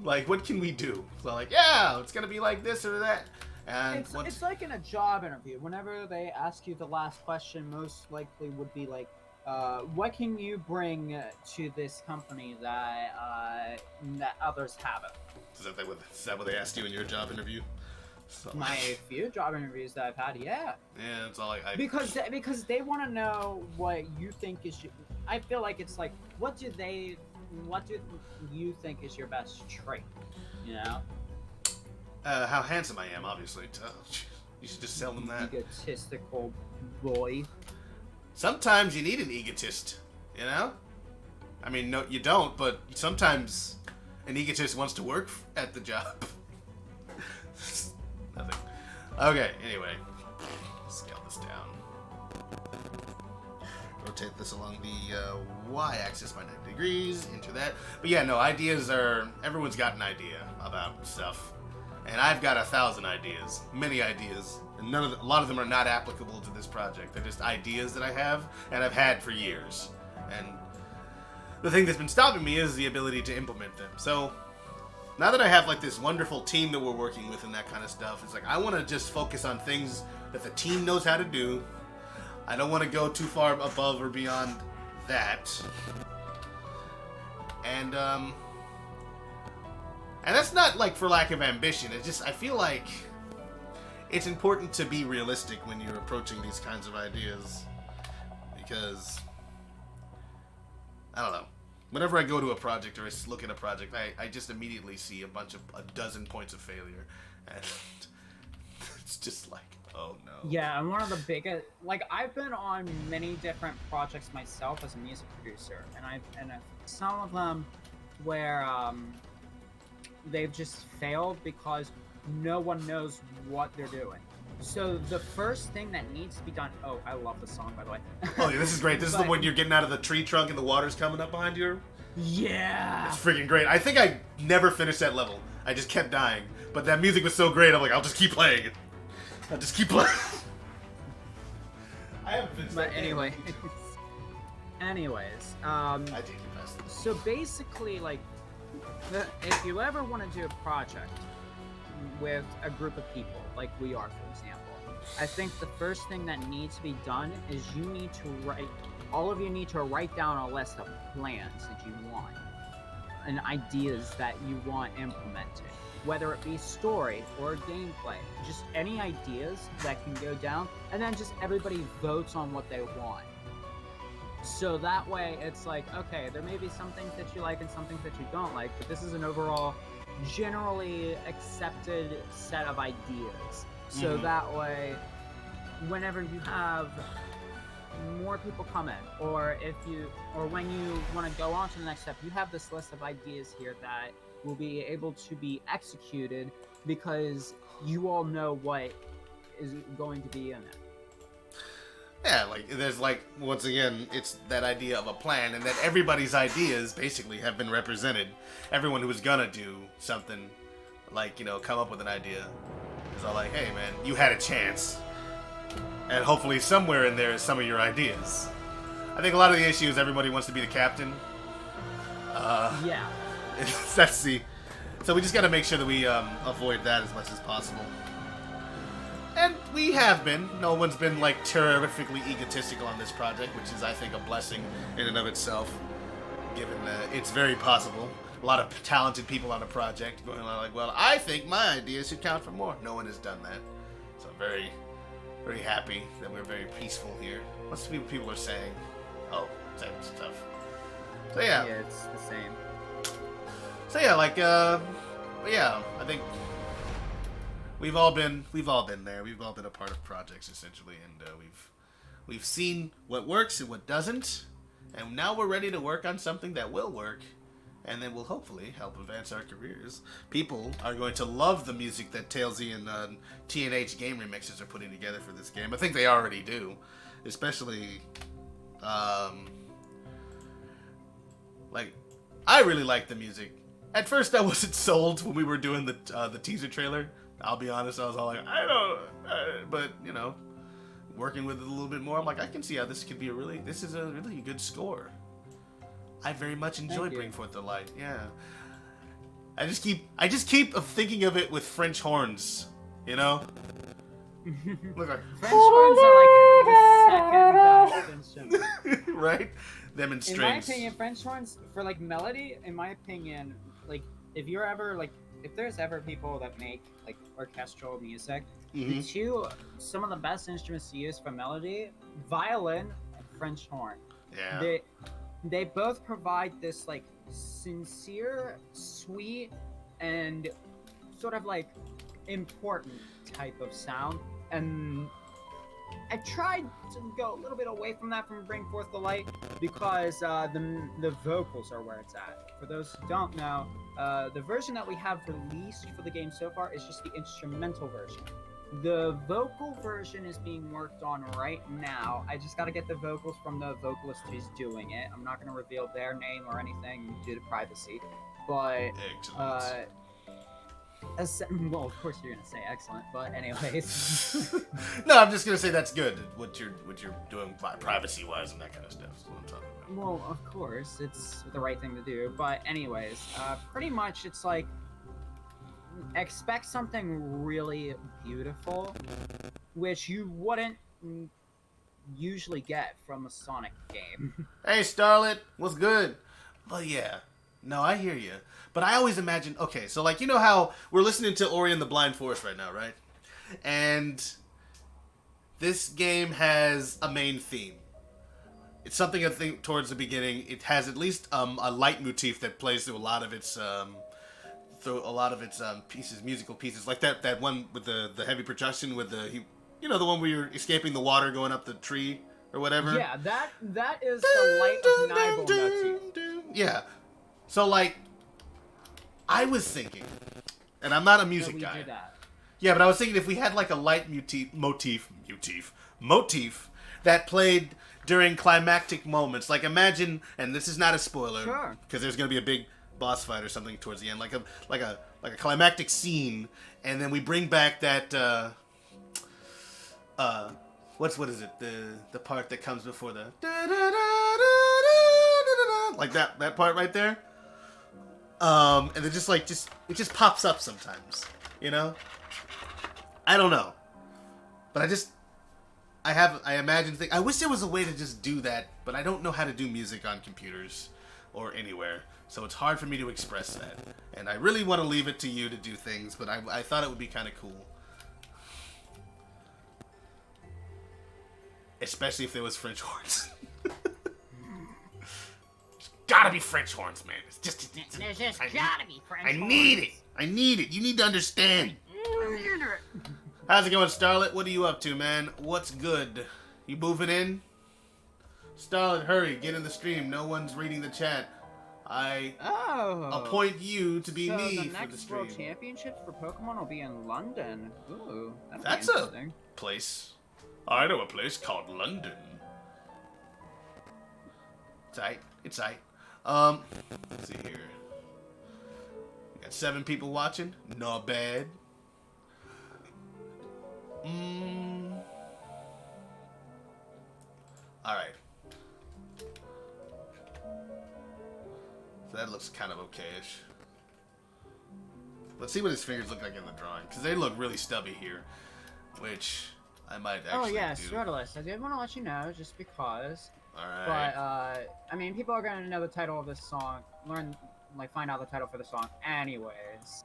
Like, what can we do? So like, yeah, it's gonna be like this or that. And It's like in a job interview. Whenever they ask you the last question, most likely would be like, what can you bring to this company that others haven't? Is that what they asked you in your job interview? So, My few job interviews that I've had, yeah. Yeah, that's all I Because they want to know what you think is. I feel like it's like, what do you think is your best trait? You know. How handsome I am, obviously. You should just tell them that. Egotistical boy. Sometimes you need an egotist, you know? I mean, no, you don't, but sometimes an egotist wants to work at the job. Nothing. Okay, anyway. Scale this down. Rotate this along the y-axis by 90 degrees, into that. But yeah, no, everyone's got an idea about stuff. And I've got 1,000 ideas, many ideas, and a lot of them are not applicable to this project. They're just ideas that I have, and I've had for years. And the thing that's been stopping me is the ability to implement them. So, now that I have like this wonderful team that we're working with and that kind of stuff, it's like I want to just focus on things that the team knows how to do. I don't want to go too far above or beyond that. And that's not like for lack of ambition. It's just I feel like it's important to be realistic when you're approaching these kinds of ideas, because I don't know. Whenever I go to a project or I look at a project, I just immediately see a dozen points of failure, and it's just like, oh no. Yeah, I'm one of the biggest. Like, I've been on many different projects myself as a music producer, and some of them where they've just failed because no one knows what they're doing. So the first thing that needs to be done. Oh, I love this song, by the way. Oh yeah, this is great. This is the one you're getting out of the tree trunk and the water's coming up behind you. Yeah. It's freaking great. I think I never finished that level. I just kept dying. But that music was so great, I'm like, I'll just keep playing it. I'll just keep playing. I haven't finished But that game. anyway. Anyways, I did pass this. so basically, like, if you ever want to do a project with a group of people, like we are, for example, I think the first thing that needs to be done is all of you need to write down a list of plans that you want and ideas that you want implemented, whether it be story or gameplay, just any ideas that can go down, and then just everybody votes on what they want. So that way it's like, okay, there may be some things that you like and some things that you don't like, but this is an overall generally accepted set of ideas. So that way, whenever you have more people come in, or when you want to go on to the next step, you have this list of ideas here that will be able to be executed because you all know what is going to be in it. Yeah, like, there's, like, once again, it's that idea of a plan, and that everybody's ideas basically have been represented. Everyone who was gonna do something, like, you know, come up with an idea, is all like, hey, man, you had a chance. And hopefully somewhere in there is some of your ideas. I think a lot of the issue is everybody wants to be the captain. Yeah. That's the... So we just gotta make sure that we avoid that as much as possible. And we have been. No one's been, like, terrifically egotistical on this project, which is, I think, a blessing in and of itself, given that it's very possible. A lot of talented people on a project going on like, well, I think my ideas should count for more. No one has done that. So I'm very, very happy that we're very peaceful here. What's the people are saying? Oh, same stuff. So yeah. Yeah, it's the same. So yeah, like, but yeah, I think we've all been there. We've all been a part of projects essentially, and we've seen what works and what doesn't, and now we're ready to work on something that will work, and then will hopefully help advance our careers. People are going to love the music that Tailsy and TNH Game Remixes are putting together for this game. I think they already do, especially, like, I really like the music. At first, I wasn't sold when we were doing the teaser trailer. I'll be honest, I was all like, I don't, but, you know, working with it a little bit more, I'm like, I can see how this could be this is a really good score. I very much enjoyed Bring Forth the Light, yeah. I just keep thinking of it with French horns, you know? Look like, French horns are like the second best instrument. Right? Them and strings. In my opinion, French horns, for like melody, in my opinion, like, if there's ever people that make like orchestral music, some of the best instruments to use for melody, violin and French horn. Yeah. They both provide this like sincere, sweet, and sort of like important type of sound. And I tried to go a little bit away from that from Bring Forth the Light because the vocals are where it's at. For those who don't know, the version that we have released for the game so far is just the instrumental version. The vocal version is being worked on right now. I just got to get the vocals from the vocalist who's doing it. I'm not going to reveal their name or anything due to privacy. But, well, of course you're going to say excellent, but anyways. No, I'm just going to say that's good, what you're doing privacy-wise and that kind of stuff. That's what I'm talking about. Well, of course, it's the right thing to do. But anyways, pretty much it's like, expect something really beautiful, which you wouldn't usually get from a Sonic game. Hey, Starlet, what's good? Well, yeah. No, I hear you. But I always imagine, okay, so like, you know how we're listening to Ori and the Blind Forest right now, right? And this game has a main theme. It's something I think towards the beginning. It has at least a leitmotif that plays through a lot of its pieces, musical pieces, like that one with the heavy percussion with the one where you're escaping the water going up the tree or whatever. Yeah, that is the Light of Nibel motif. Yeah, so like, I was thinking, and I'm not a music guy. Yeah, but I was thinking if we had like a light motif that played during climactic moments, like imagine, and this is not a spoiler, because there's gonna be a big boss fight or something towards the end, like a climactic scene, and then we bring back that what is it, the part that comes before the like that part right there, and then it just pops up sometimes, you know. I don't know, but I imagine things. I wish there was a way to just do that, but I don't know how to do music on computers or anywhere. So it's hard for me to express that. And I really want to leave it to you to do things, but I thought it would be kind of cool. Especially if there was French horns. There's gotta be French horns, man. There's just gotta be French horns. I need it. You need to understand. How's it going, Starlet? What are you up to, man? What's good? You moving in? Starlet, hurry, get in the stream. No one's reading the chat. I appoint you to be so me the for the next stream. World Championships for Pokemon will be in London. Ooh, that'll That's be a interesting. place. I know a place called London. It's aight. It's aight. Let's see here. We got 7 people watching. Not bad. Alright. So that looks kind of okay-ish. Let's see what his fingers look like in the drawing, because they look really stubby here, which I might actually do. Stratalist, I did want to let you know, just because. Alright. But, I mean, people are going to know the title of this song, find out the title for the song anyways.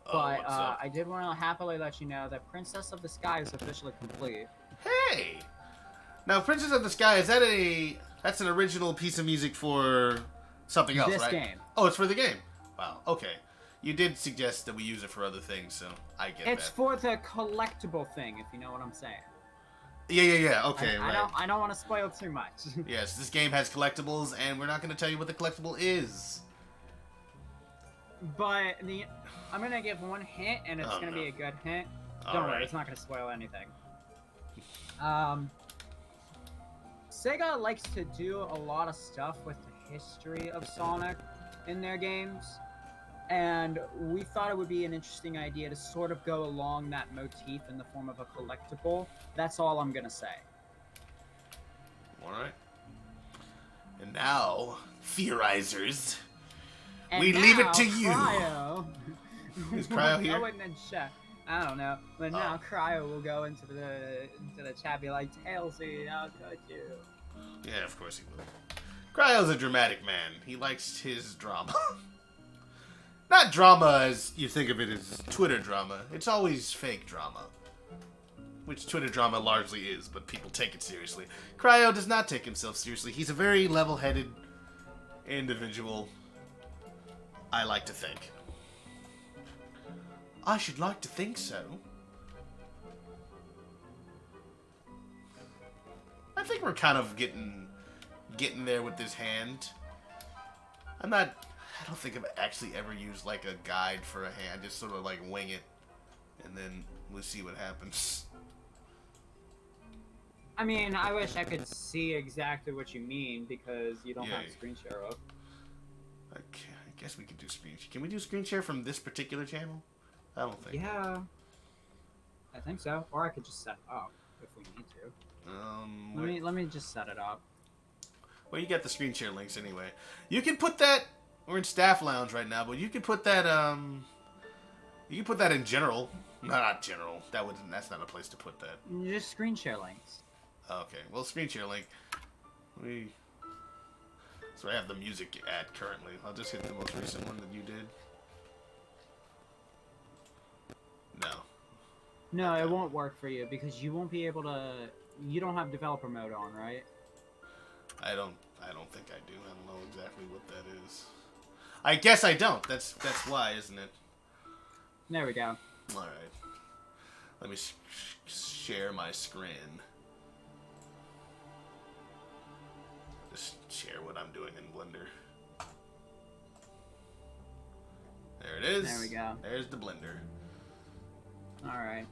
But, what's up? I did want to happily let you know that Princess of the Sky is officially complete. Hey! Now, Princess of the Sky, that's an original piece of music for something else, This right? game. Oh, it's for the game. Wow, okay. You did suggest that we use it for other things, so I get It's that. for the collectible thing, if you know what I'm saying. Yeah, okay, right. I don't want to spoil too much. Yes, this game has collectibles, and we're not going to tell you what the collectible is. But I'm going to give one hint, and it's going to be a good hint. Don't worry, it's not going to spoil anything. Sega likes to do a lot of stuff with the history of Sonic in their games, and we thought it would be an interesting idea to sort of go along that motif in the form of a collectible. That's all I'm gonna say. Alright. And now, theorizers, And we leave it to you. Cryo. Is Cryo here? I wouldn't in chat. I don't know, but now Cryo will go into the chat, be like, Tailsy, how could you? Yeah, of course he will. Cryo's a dramatic man. He likes his drama. Not drama as you think of it as Twitter drama. It's always fake drama. Which Twitter drama largely is, but people take it seriously. Cryo does not take himself seriously. He's a very level-headed individual, I like to think. I should like to think so. I think we're kind of getting there with this hand. I don't think I've actually ever used like a guide for a hand. Just sort of like wing it, and then we'll see what happens. I mean, I wish I could see exactly what you mean, because you don't have screen share up. Okay, I guess we could do screen share. Can we do screen share from this particular channel? I don't think. Yeah, I think so. Or I could just set it up if we need to. Let me just set it up. Well, you got the screen share links anyway. You can put that. We're in staff lounge right now, but you can put that. You can put that in general. No, not general. That's not a place to put that. Just screen share links. Okay. Well, screen share link. So I have the music ad currently. I'll just hit the most recent one that you did. No. No, it won't work for you because you won't be able to. You don't have developer mode on, right? I don't think I do. I don't know exactly what that is. I guess I don't. That's why, isn't it? There we go. All right. Let me share my screen. Just share what I'm doing in Blender. There it is. There we go. There's the Blender. All right.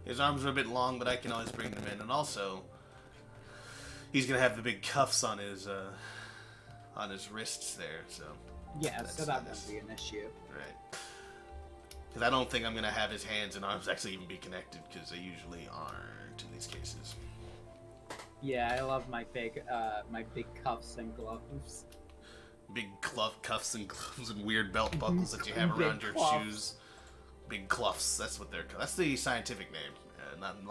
His arms are a bit long, but I can always bring them in. And also, he's gonna have the big cuffs on his wrists there. So Yeah, so that won't be an issue. right. Because I don't think I'm gonna have his hands and arms actually even be connected, because they usually aren't in these cases. Yeah, I love my big cuffs and gloves. Big cuffs and gloves and weird belt buckles that you have Big around your cluffs. shoes. Big cluffs. That's what they're called. That's the scientific name.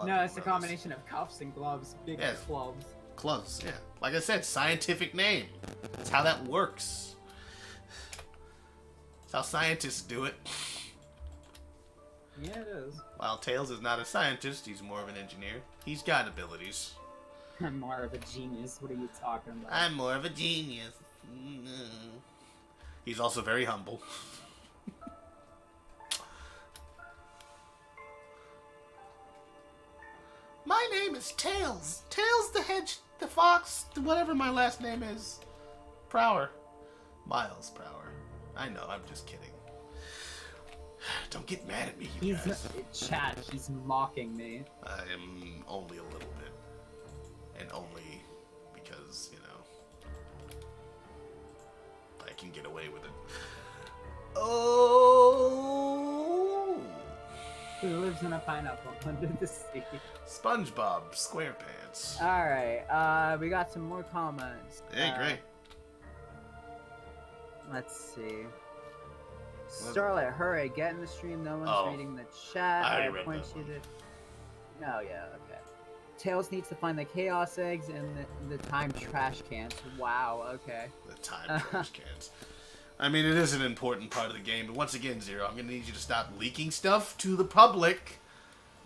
No, it's a combination of cuffs and gloves. Big gloves. Clubs, yeah. Like I said, scientific name. That's how that works. That's how scientists do it. Yeah, it is. While Tails is not a scientist, he's more of an engineer. He's got abilities. I'm more of a genius. What are you talking about? I'm more of a genius. He's also very humble. My name is Tails. Tails the hedge, the fox, whatever my last name is. Prower. Miles Prower. I know, I'm just kidding. Don't get mad at me, you guys. Chat, he's mocking me. I am only a little bit. And only because, you know, I can get away with it. Oh! Who lives in a pineapple under the sea? SpongeBob SquarePants. Alright, we got some more comments. Hey, great. Let's see. Starlight, hurry, get in the stream. No one's reading the chat. I already read point that you one. to... Oh, yeah, okay. Tails needs to find the Chaos Eggs and the time trash cans. Wow, okay. The time trash cans. I mean, it is an important part of the game, but once again, Zero, I'm gonna need you to stop leaking stuff to the public.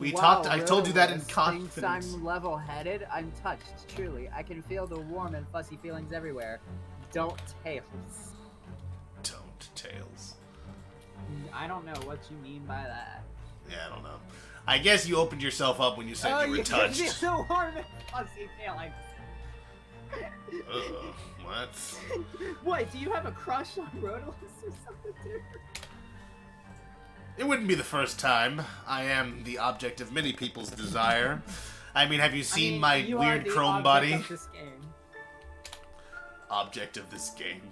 I told you that in confidence. Thinks I'm level-headed. I'm touched, truly. I can feel the warm and fuzzy feelings everywhere. Don't Tails. Don't Tails. I don't know what you mean by that. Yeah, I don't know. I guess you opened yourself up when you said you were touched. It's so warm and fuzzy feelings. What? What, do you have a crush on Rodolus or something, dude? It wouldn't be the first time. I am the object of many people's desire. I mean, have you seen my you weird are the chrome object body? Of this game. Object of this game.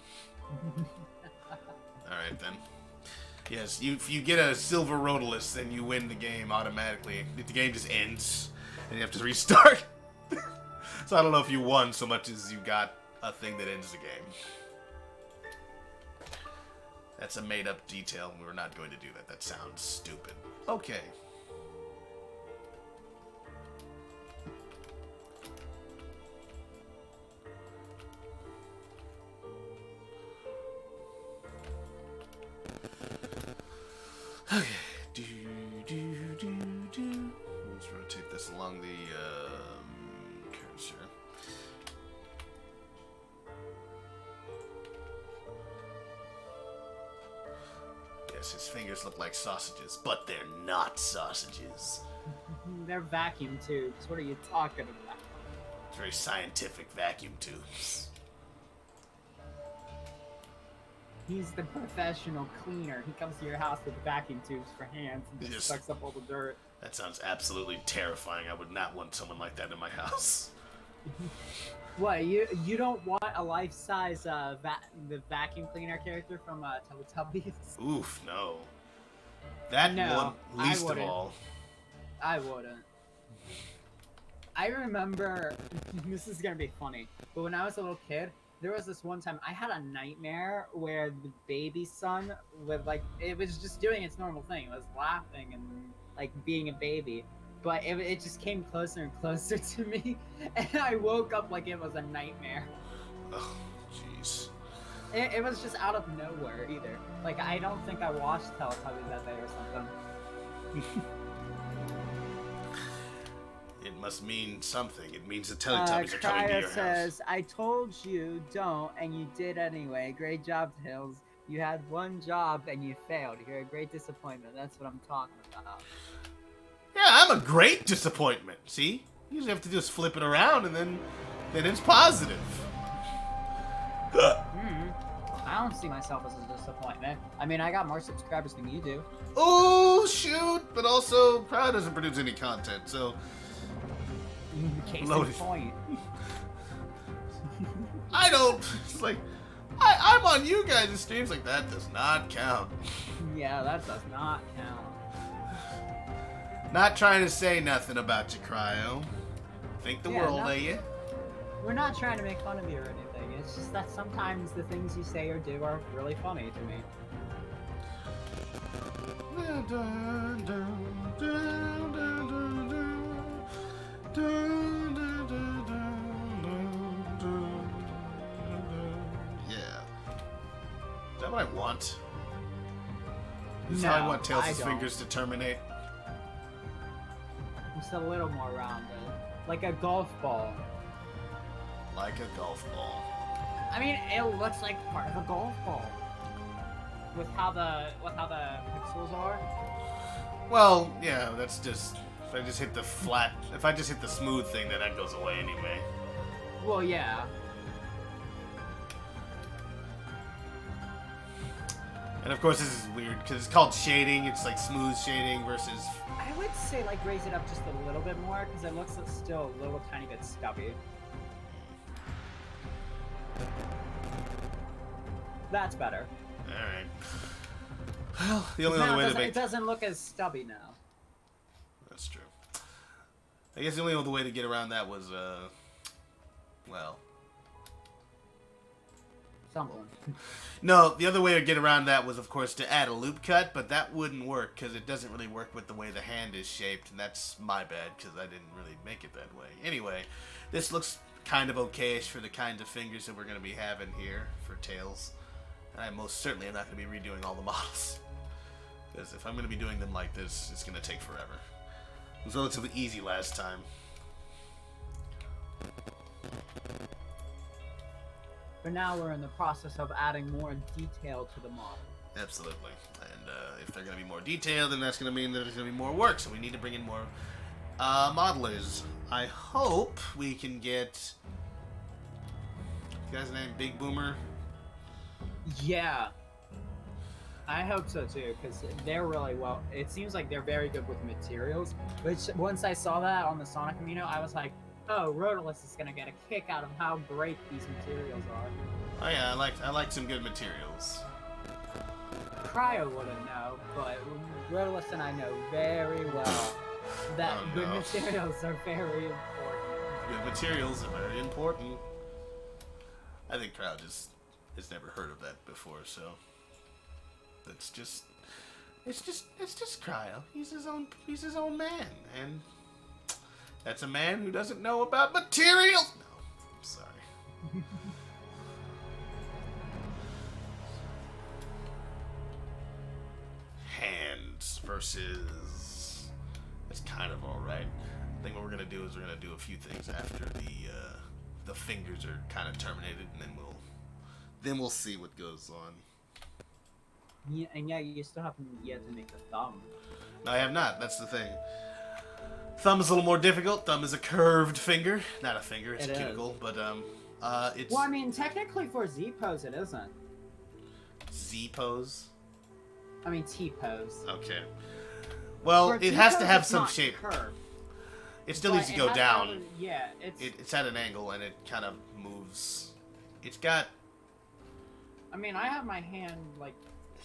Alright then. Yes, if you get a silver Rodolus, then you win the game automatically. The game just ends, and you have to restart. So I don't know if you won so much as you got a thing that ends the game. That's a made-up detail, and we're not going to do that. That sounds stupid. Okay. Okay. Let's rotate this along the cursor. Yes, his fingers look like sausages, but they're not sausages. They're vacuum tubes. What are you talking about? It's very scientific vacuum tubes. He's the professional cleaner. He comes to your house with vacuum tubes for hands and just sucks up all the dirt. That sounds absolutely terrifying. I would not want someone like that in my house. What, you don't want a life-size the vacuum cleaner character from Teletubbies? Oof, no. That No, one, least I of wouldn't. all. I wouldn't. I remember, this is gonna be funny, but when I was a little kid, there was this one time I had a nightmare where the baby son would it was just doing its normal thing. It was laughing and like being a baby, but it just came closer and closer to me, and I woke up like it was a nightmare. Oh, jeez. It was just out of nowhere either. Like, I don't think I watched Teletubbies that day or something. It must mean something. It means the Teletubbies are coming to Cryo your says, house. I told you don't, and you did anyway. Great job, Tails. You had one job and you failed. You're a great disappointment. That's what I'm talking about. Yeah, I'm a great disappointment. See? You just have to just flip it around and then it's positive. I don't see myself as a disappointment. I mean, I got more subscribers than you do. Oh, shoot! But also, Cryo doesn't produce any content, so... Case in Loaded. point. I don't... It's like... I'm on you guys' streams, like, that does not count. Yeah, that does not count. Not trying to say nothing about you, Cryo. Think the world of you. We're not trying to make fun of you or anything. It's just that sometimes the things you say or do are really funny to me. Yeah. Is that what I want? This is No, how I want I Tails' don't. fingers to terminate. Just a little more rounded. Like a golf ball. Like a golf ball. I mean, it looks like part of a golf ball. With how the pixels are. Well, yeah, that's just If I just hit the flat, if I just hit the smooth thing, then that goes away anyway. Well, yeah. And of course, this is weird because it's called shading. It's like smooth shading versus. I would say like raise it up just a little bit more because it looks still a little tiny bit stubby. That's better. All right. Well, the only other way to make it doesn't look as stubby now. That's true. I guess the only other way to get around that was, well. Something. No, the other way to get around that was, of course, to add a loop cut, but that wouldn't work because it doesn't really work with the way the hand is shaped, and that's my bad because I didn't really make it that way. Anyway, this looks kind of okay-ish for the kinds of fingers that we're going to be having here for Tails. And I most certainly am not going to be redoing all the models. Because if I'm going to be doing them like this, it's going to take forever. It was relatively easy last time. But now we're in the process of adding more detail to the model. Absolutely. And if they're going to be more detailed, then that's going to mean that there's going to be more work. So we need to bring in more modelers. I hope we can get... The guy's name, Big Boomer? Yeah. I hope so too, because they're really well. It seems like they're very good with materials. Which once I saw that on the Sonic Amino, I was like, "Oh, Rotalus is gonna get a kick out of how great these materials are." Oh yeah, I like some good materials. Cryo wouldn't know, but Rotalus and I know very well that Oh, good no. materials are very important. Good materials are very important. I think Crowd just has never heard of that before, so it's just Cryo. He's his own man, and that's a man who doesn't know about materials. No, I'm sorry. Hands versus. It's kind of all right. I think what we're gonna do is we're gonna do a few things after the fingers are kind of terminated, and then we'll see what goes on. Yeah, and yeah, you still haven't yet to make the thumb. No, I have not. That's the thing. Thumb is a little more difficult. Thumb is a curved finger, not a finger. It's a cuticle, but it's Well, I mean, technically for Z pose, it isn't. Z pose. I mean T pose. Okay. Well, For it T has to pose, have it's some not shape. curved, It still but needs to it go has down. have a- yeah, It's at an angle and it kind of moves. It's got. I mean, I have my hand like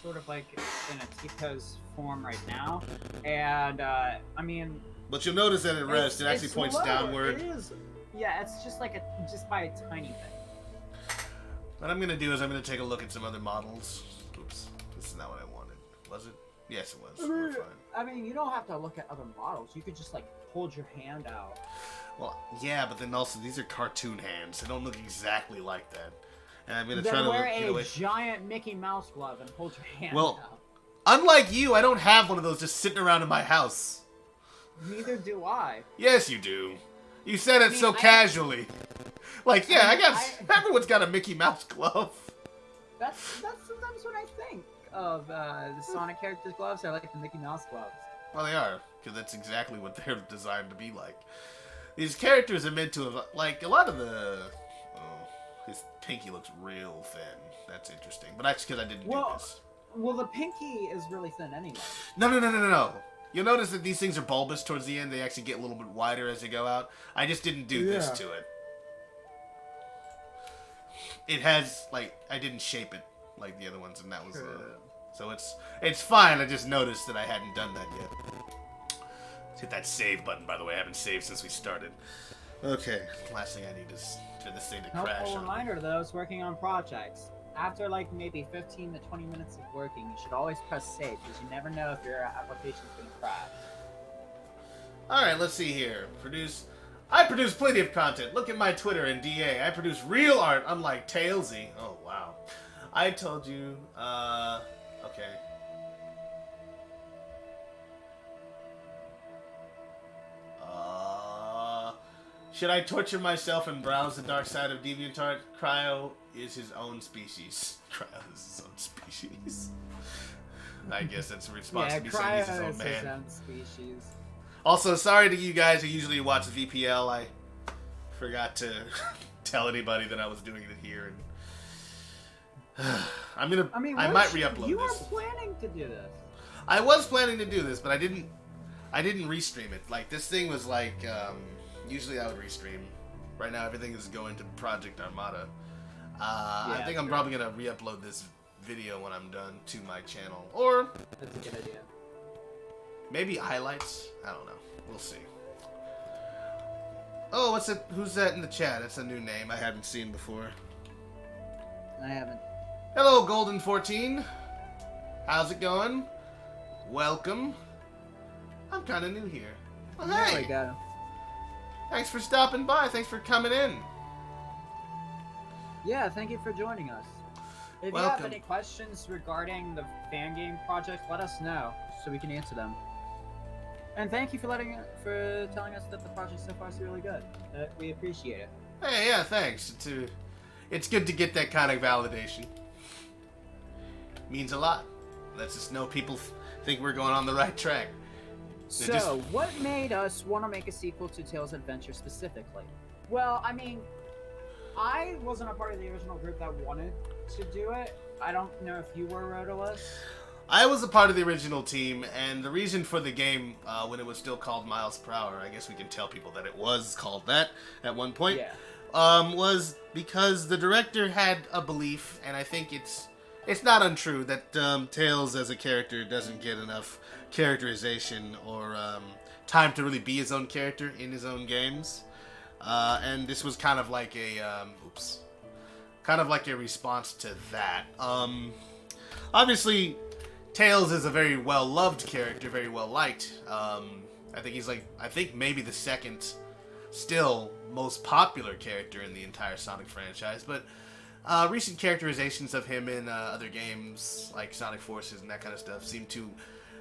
sort of like in a T pose form right now, and I mean. But you'll notice that at rest, it actually it's points lower. downward. It is. Yeah, it's just like just by a tiny bit. What I'm gonna do is I'm gonna take a look at some other models. Oops, this is not what I wanted. Was it? Yes, it was. We're fine. I mean, you don't have to look at other models. You could just like hold your hand out. Well, yeah, but then also these are cartoon hands. They don't look exactly like that. And I'm gonna Then try to wear get a away. giant Mickey Mouse glove and hold your hand Well- out. Unlike you, I don't have one of those just sitting around in my house. Neither do I. Yes, you do. You said it mean, so I- casually. Like, yeah, I mean, got. Everyone's got a Mickey Mouse glove. That's sometimes what I think of the Sonic characters' gloves. I like the Mickey Mouse gloves. Well, they are, because that's exactly what they're designed to be like. These characters are meant to have, like, a lot of the. Oh, his pinky looks real thin. That's interesting, but that's because I didn't do this. Well, the pinky is really thin anyway. No. You'll notice that these things are bulbous towards the end. They actually get a little bit wider as they go out. I just didn't do this Yeah. to it. It has, like, I didn't shape it like the other ones, and that was, so it's fine. I just noticed that I hadn't done that yet. Let's hit that save button, by the way. I haven't saved since we started. Okay, last thing I need is for this thing to crash Helpful on me. reminder to those working on projects. After like maybe 15 to 20 minutes of working, you should always press save because you never know if your application's going to crash. Alright, let's see here. I produce plenty of content. Look at my Twitter and DA. I produce real art, unlike Tailsy. Oh, wow. I told you, okay. Should I torture myself and browse the dark side of DeviantArt? Cryo is his own species. Cryo is his own species. I guess that's a response Yeah, to me saying he's his Cryo own is his man. own species. Also, sorry to you guys who usually watch VPL. I forgot to tell anybody that I was doing it here. And I might re-upload You this. were planning to do this. I was planning to do this, but I didn't restream it. Like, this thing was like, usually I would restream. Right now, everything is going to Project Armada. I think I'm probably gonna re-upload this video when I'm done to my channel, or That's a good idea. maybe highlights. I don't know. We'll see. Oh, what's it? Who's that in the chat? That's a new name I haven't seen before. I haven't. Hello, Golden14. How's it going? Welcome. I'm kind of new here. Well, There hey, we go. thanks for stopping by. Thanks for coming in. Yeah, thank you for joining us. If you Welcome. have any questions regarding the fan game project, let us know so we can answer them. And thank you for telling us that the project so far is really good. We appreciate it. Hey, yeah, thanks. It's good to get that kind of validation. Means a lot. Lets us know people think we're going on the right track. So, what made us want to make a sequel to Tales Adventure specifically? Well, I mean, I wasn't a part of the original group that wanted to do it. I don't know if you were, Rhodolus. I was a part of the original team, and the reason for the game, when it was still called Miles Per Hour, I guess we can tell people that it was called that at one point, Yeah. Was because the director had a belief, and I think it's not untrue, that Tails as a character doesn't get enough characterization or time to really be his own character in his own games. And this was kind of like a response to that. Obviously, Tails is a very well-loved character, very well-liked. I think maybe the second still most popular character in the entire Sonic franchise, but recent characterizations of him in other games like Sonic Forces and that kind of stuff seem to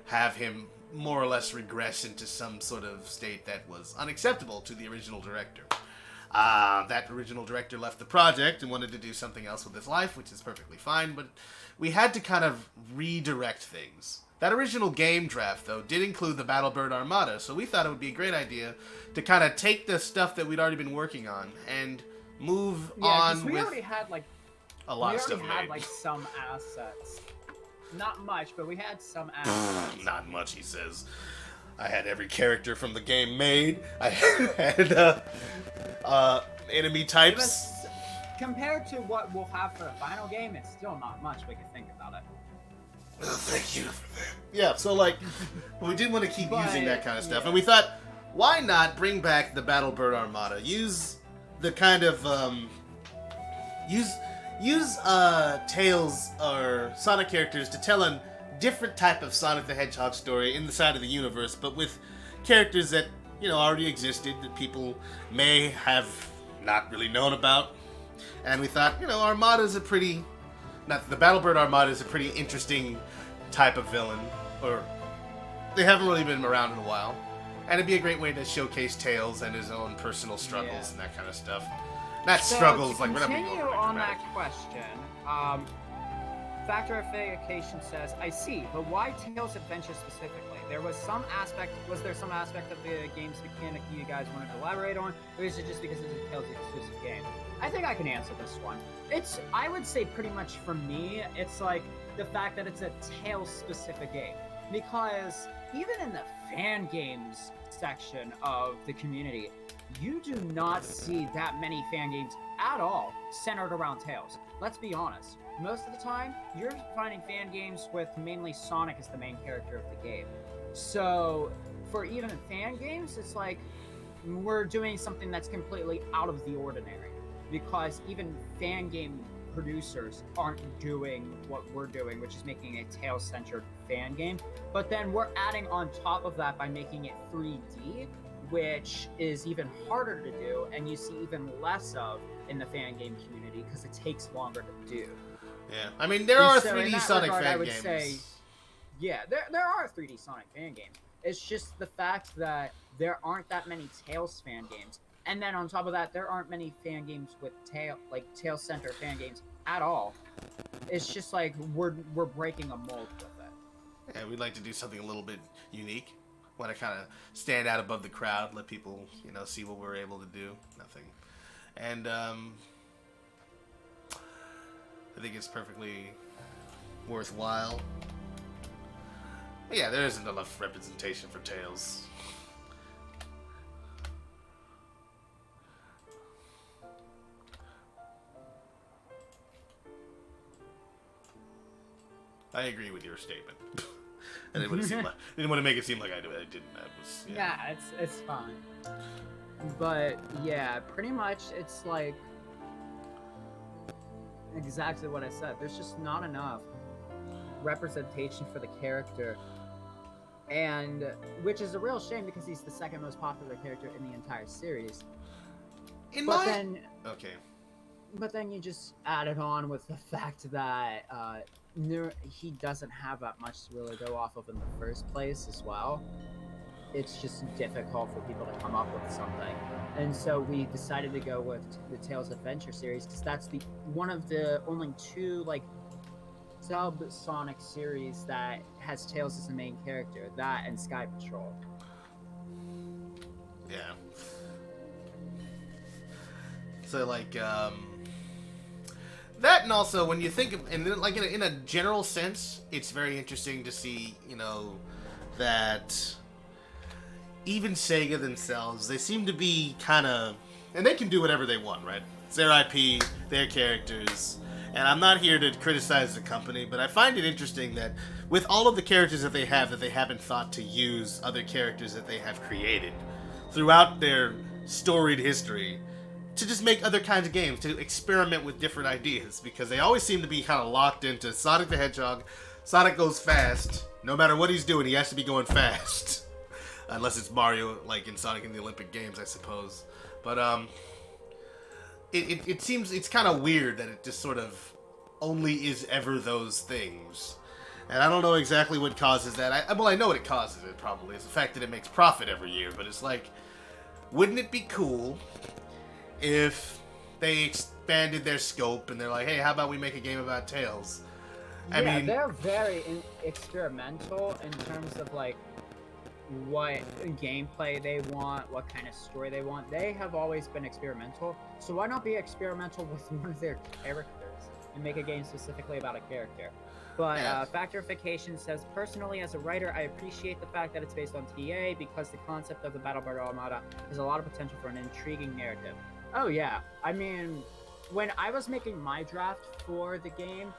have him more or less regress into some sort of state that was unacceptable to the original director. That original director left the project and wanted to do something else with his life, which is perfectly fine, but we had to kind of redirect things. That original game draft, though, did include the Battlebird Armada, so we thought it would be a great idea to kind of take the stuff that we'd already been working on and move on we with already had a lot of stuff we already had made. some assets. Not much, but we had some assets. Not much, he says. I had every character from the game made. I had enemy types. Compared to what we'll have for the final game, it's still not much, but you think about it. Well, thank you for that. Yeah, so we did want to keep using that kind of stuff, yeah. and we thought, why not bring back the Battlebird Armada? Use the kind of use Tails or Sonic characters to tell a different type of Sonic the Hedgehog story in the side of the universe, but with characters that already existed that people may have not really known about. And we thought, Armada's the Battlebird Armada is a pretty interesting type of villain, or they haven't really been around in a while. And it'd be a great way to showcase Tails and his own personal struggles and that kind of stuff. Not struggles, to like we're not being continue overly on dramatic. that question, Factorification says, I see, but why Tails Adventure specifically? Was there some aspect of the game's mechanic you guys wanted to elaborate on, or is it just because it's a Tails exclusive game? I think I can answer this one. I would say pretty much for me, it's like the fact that it's a Tails specific game. Because even in the fan games section of the community, you do not see that many fan games at all centered around Tails. Let's be honest. Most of the time, you're finding fan games with mainly Sonic as the main character of the game. So, for even fan games, it's like we're doing something that's completely out of the ordinary. Because even fan game producers aren't doing what we're doing, which is making a Tails-centered fan game. But then we're adding on top of that by making it 3D, which is even harder to do, and you see even less of in the fan game community because it takes longer to do. Yeah, I mean, there are So in 3D that Sonic regard, fan I would games. say, yeah, there are 3D Sonic fan games. It's just the fact that there aren't that many Tails fan games. And then on top of that, there aren't many fan games with Tails Center fan games at all. It's just like we're breaking a mold with it. Yeah, we'd like to do something a little bit unique. Want to kind of stand out above the crowd, let people, see what we're able to do. Nothing. And I think it's perfectly worthwhile. But yeah, there isn't enough representation for Tails. I agree with your statement. I didn't want to make it seem like I didn't. Yeah, it's fine. But yeah, pretty much it's like exactly what I said. There's just not enough representation for the character, and which is a real shame because he's the second most popular character in the entire series. But then you just add it on with the fact that he doesn't have that much to really go off of in the first place as well. It's just difficult for people to come up with something. And so we decided to go with the Tales Adventure series because that's one of the only two sub-Sonic series that has Tails as the main character. That and Sky Patrol. Yeah. So that, and also when you think of, and in a general sense, it's very interesting to see, that even Sega themselves, they seem to be kind of, and they can do whatever they want, right? It's their IP, their characters, and I'm not here to criticize the company, but I find it interesting that with all of the characters that they haven't thought to use other characters that they have created throughout their storied history to just make other kinds of games, to experiment with different ideas, because they always seem to be kind of locked into Sonic the Hedgehog. Sonic goes fast. No matter what he's doing, he has to be going fast. Unless it's Mario, like in Sonic in the Olympic Games, I suppose. But, it seems, it's kind of weird that it just sort of only is ever those things. And I don't know exactly what causes that. I know what it causes it, probably. It's the fact that it makes profit every year. But it's like, wouldn't it be cool if they expanded their scope and they're like, hey, how about we make a game about Tails? I mean, they're very experimental in terms of what gameplay they want, what kind of story they want. They have always been experimental, so why not be experimental with one of their characters and make a game specifically about a character? But Factorification says, personally, as a writer, I appreciate the fact that it's based on TA because the concept of the Battlebird Armada has a lot of potential for an intriguing narrative. Oh yeah, I mean, when I was making my draft for the game,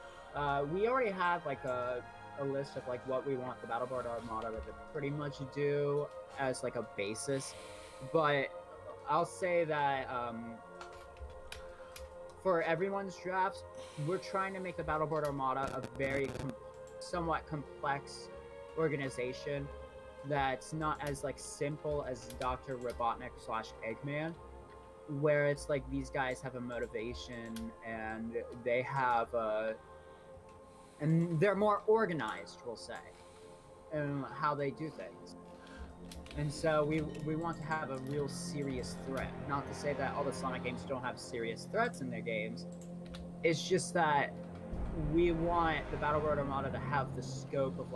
we already had a list of what we want the Battlebird Armada to pretty much do as a basis. But I'll say that for everyone's drafts, we're trying to make the Battlebird Armada a very somewhat complex organization that's not as simple as Dr. Robotnik / Eggman, where it's these guys have a motivation and they have and they're more organized, we'll say, in how they do things. And so we want to have a real serious threat. Not to say that all the Sonic games don't have serious threats in their games. It's just that we want the Battlebird Armada to have the scope of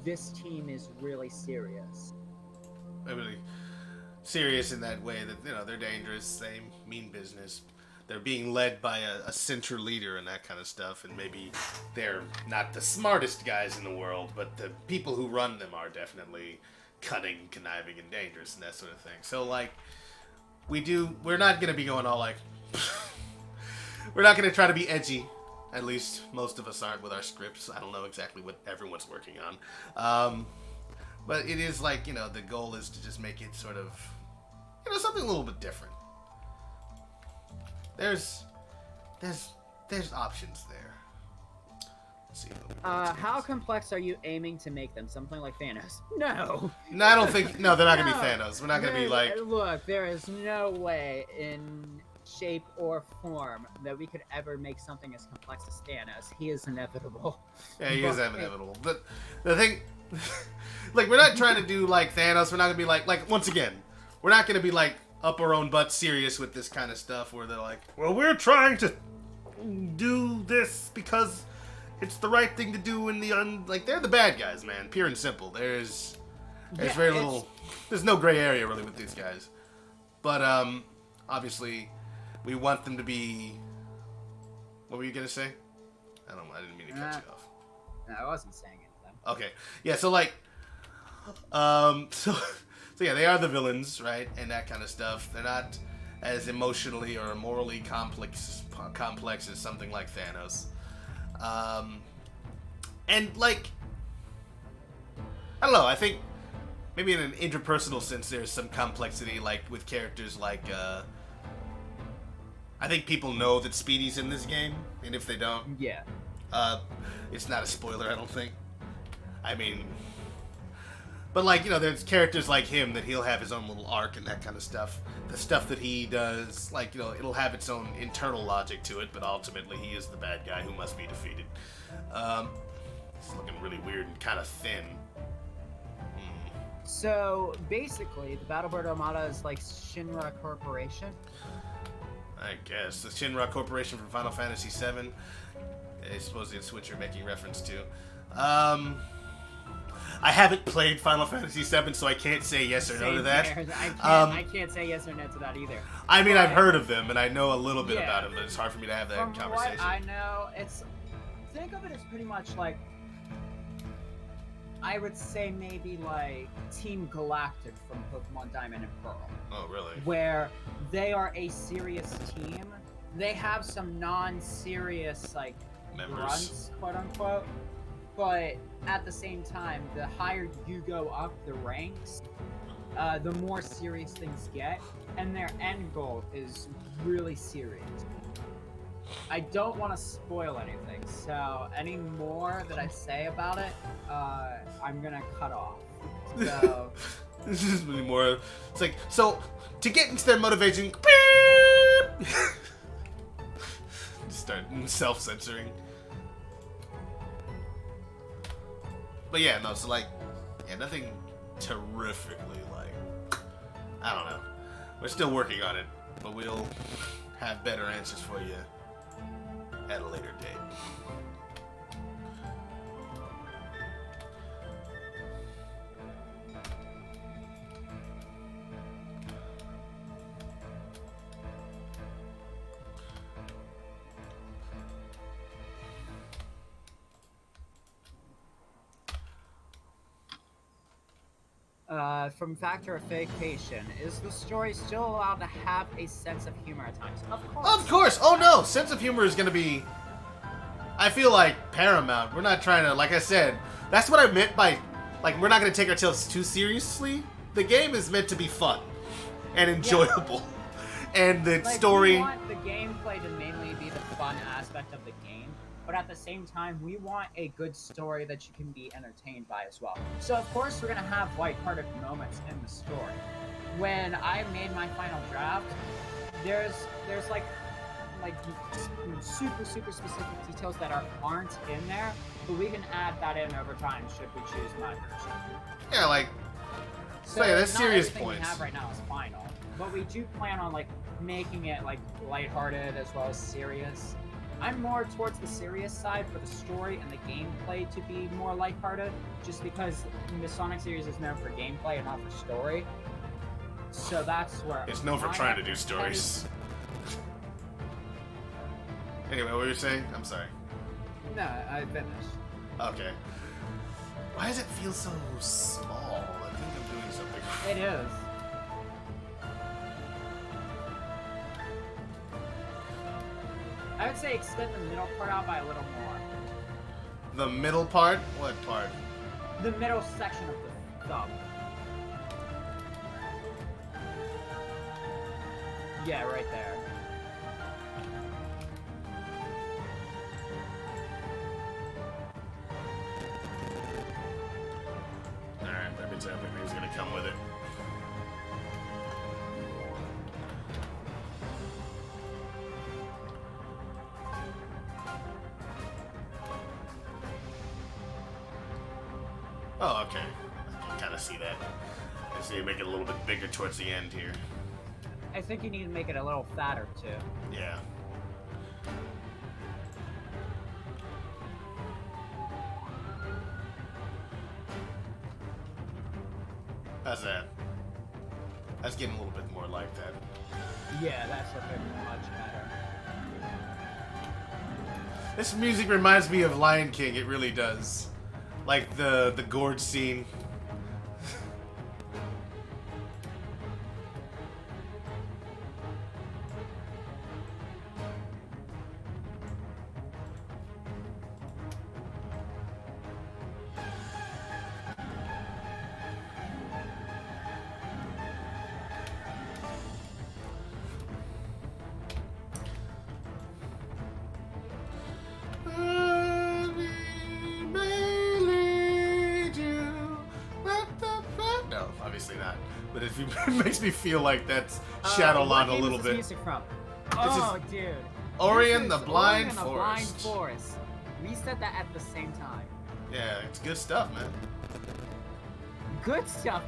this team is really serious. Really serious in that way that, they're dangerous, they mean business. They're being led by a central leader and that kind of stuff, and maybe they're not the smartest guys in the world, but the people who run them are definitely cunning, conniving, and dangerous, and that sort of thing. So, we're not going to be going all we're not going to try to be edgy. At least most of us aren't with our scripts. I don't know exactly what everyone's working on. But it is the goal is to just make it sort of, something a little bit different. There's options there. Let's see. How complex are you aiming to make them? Something like Thanos? No. No, I don't think. No, they're not gonna be Thanos. We're not gonna be Look, there is no way in shape or form that we could ever make something as complex as Thanos. He is inevitable. Yeah, he is inevitable. But the thing, we're not trying to do Thanos. We're not gonna be once again, we're not gonna be up our own butt serious with this kind of stuff where they're well, we're trying to do this because it's the right thing to do in the they're the bad guys, man, pure and simple. There's Yeah, very it's- little. There's no gray area really with these guys. But obviously, we want them to be. What were you gonna say? I didn't mean to cut you off. No, I wasn't saying anything. Okay. Yeah. So like, so yeah, they are the villains, right, and that kind of stuff. They're not as emotionally or morally complex as something like Thanos. And like, I don't know. I think maybe in an interpersonal sense, there's some complexity, like with characters like. I think people know that Speedy's in this game, and if they don't, Yeah. it's not a spoiler, I don't think. I mean, but like, you know, there's characters like him that he'll have his own little arc and that kind of stuff. The stuff that he does, like, you know, it'll have its own internal logic to it, but ultimately he is the bad guy who must be defeated. It's looking really weird and kind of thin. So basically, the Battlebird Armada is like Shinra Corporation. I guess. The Shinra Corporation from Final Fantasy VII. I suppose it's what you're making reference to. I haven't played Final Fantasy VII, so I can't say yes or no to that. I can't say yes or no to that either. I mean, But I've heard of them, and I know a little bit Yeah. about them, but it's hard for me to have that From conversation. what I know, think of it as pretty much like, I would say maybe like Team Galactic from Pokemon Diamond and Pearl, Oh, really? where they are a serious team. They have some non-serious like Members. grunts, quote unquote, but at the same time, the higher you go up the ranks, the more serious things get, and their end goal is really serious. I don't want to spoil anything, so any more that I say about it, I'm gonna cut off. So, This is really more. It's like, so to get into their motivation, just start self-censoring. But yeah, no. So like, yeah, nothing terrifically like. I don't know. We're still working on it, but we'll have better answers for you at a later date. from Factor of Vacation, is the story still allowed to have a sense of humor at times? Of course. Of course. Oh no, sense of humor is gonna be. I feel like paramount. We're not trying to, like I said, that's what I meant by, like, we're not gonna take ourselves too seriously. The game is meant to be fun and enjoyable, and the Like, story. We want the gameplay to mainly be the fun aspect of the game, but at the same time, we want a good story that you can be entertained by as well. So of course, we're gonna have lighthearted moments in the story. When I made my final draft, there's like super specific details that aren't in there, but we can add that in over time should we choose my version. Yeah, like. So yeah, that's not serious everything points. we have right now is final, but we do plan on like making it like lighthearted as well as serious. I'm more towards the serious side for the story and the gameplay to be more lighthearted, just because the Sonic series is known for gameplay and not for story. So that's where It's known for my trying to do stories. Anyway, what were you saying? I'm sorry. No, I finished. Okay. Why does it feel so small? I think I'm doing something. It is. I would say extend the middle part out by a little more. The middle part? What part? The middle section of the thumb. Yeah, right there. Alright, that means everything's gonna come with it. Oh, okay. I can kind of see that. I see you make it a little bit bigger towards the end here. I think you need to make it a little fatter too. Yeah. How's that? That's getting a little bit more like that. Yeah, that's looking much better. This music reminds me of Lion King. It really does. Like the gorge scene. No, obviously not. But it makes me feel like that's Shadowland a little bit. Music from? Oh, dude. Orion This the is Blind Orion the Blind Forest. Forest. We said that at the same time. Yeah, it's good stuff, man. Good stuff.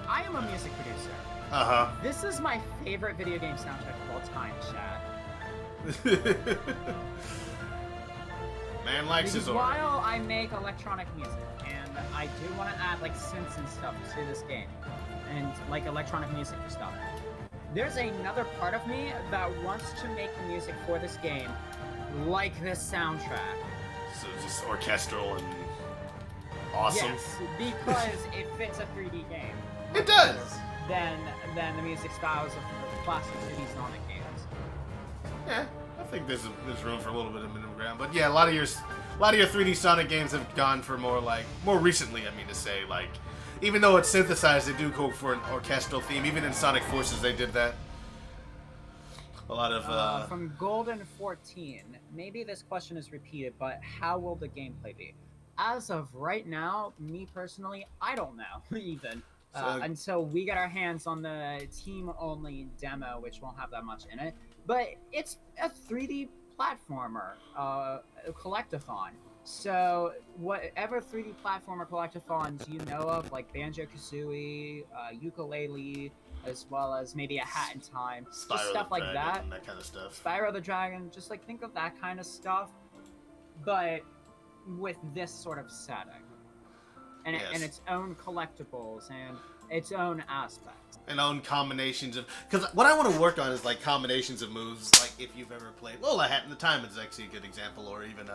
I am a music producer. Uh-huh. This is my favorite video game soundtrack of all time, Chad. Man likes Because his Orion. while I make electronic music, and I do want to add like synths and stuff to this game, and like electronic music for stuff, there's another part of me that wants to make the music for this game like this soundtrack. So it's just orchestral and awesome. Yes, because it fits a 3D game. It does. Than the music styles of classic 3D Sonic games. Yeah, I think there's room for a little bit of middle ground. But yeah, a lot of your 3D Sonic games have gone for more recently. I mean to say, like, even though it's synthesized, they do go for an orchestral theme. Even in Sonic Forces, they did that. A lot of from Golden 14. Maybe this question is repeated, but how will the gameplay be? As of right now, me personally, I don't know even. Until we get our hands on the team-only demo, which won't have that much in it. But it's a 3D platformer, a collectathon. So whatever 3D platformer collectathons you know of, like Banjo-Kazooie, Yooka-Laylee, as well as maybe a Hat in Time, Spyro just stuff the like Dragon that. and that kind of stuff. Spyro the Dragon, just like think of that kind of stuff, but with this sort of setting. And, Yes. and its own collectibles and its own aspects. And own combinations of... Because what I want to work on is, like, combinations of moves. Like, if you've ever played... Well, A Hat in the Time is actually a good example. Or even,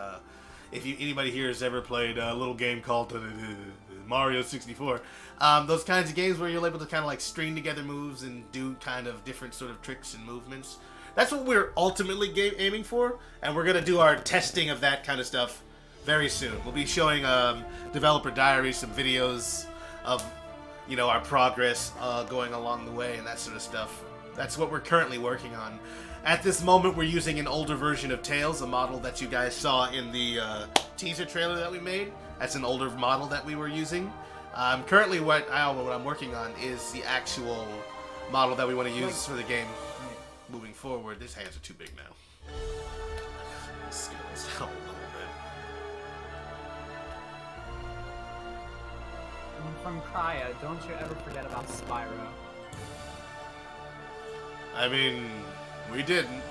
if anybody here has ever played a little game called Mario 64. Those kinds of games where you're able to kind of, like, string together moves and do kind of different sort of tricks and movements. That's what we're ultimately aiming for. And we're going to do our testing of that kind of stuff very soon. We'll be showing developer diaries, some videos of, you know, our progress going along the way and that sort of stuff. That's what we're currently working on. At this moment, we're using an older version of Tails, a model that you guys saw in the teaser trailer that we made. That's an older model that we were using. Currently, what I'm working on is the actual model that we want to use for the game moving forward. These hands are too big now. Scale this down a little bit. From Krya, don't you ever forget about Spyro. I mean, we didn't.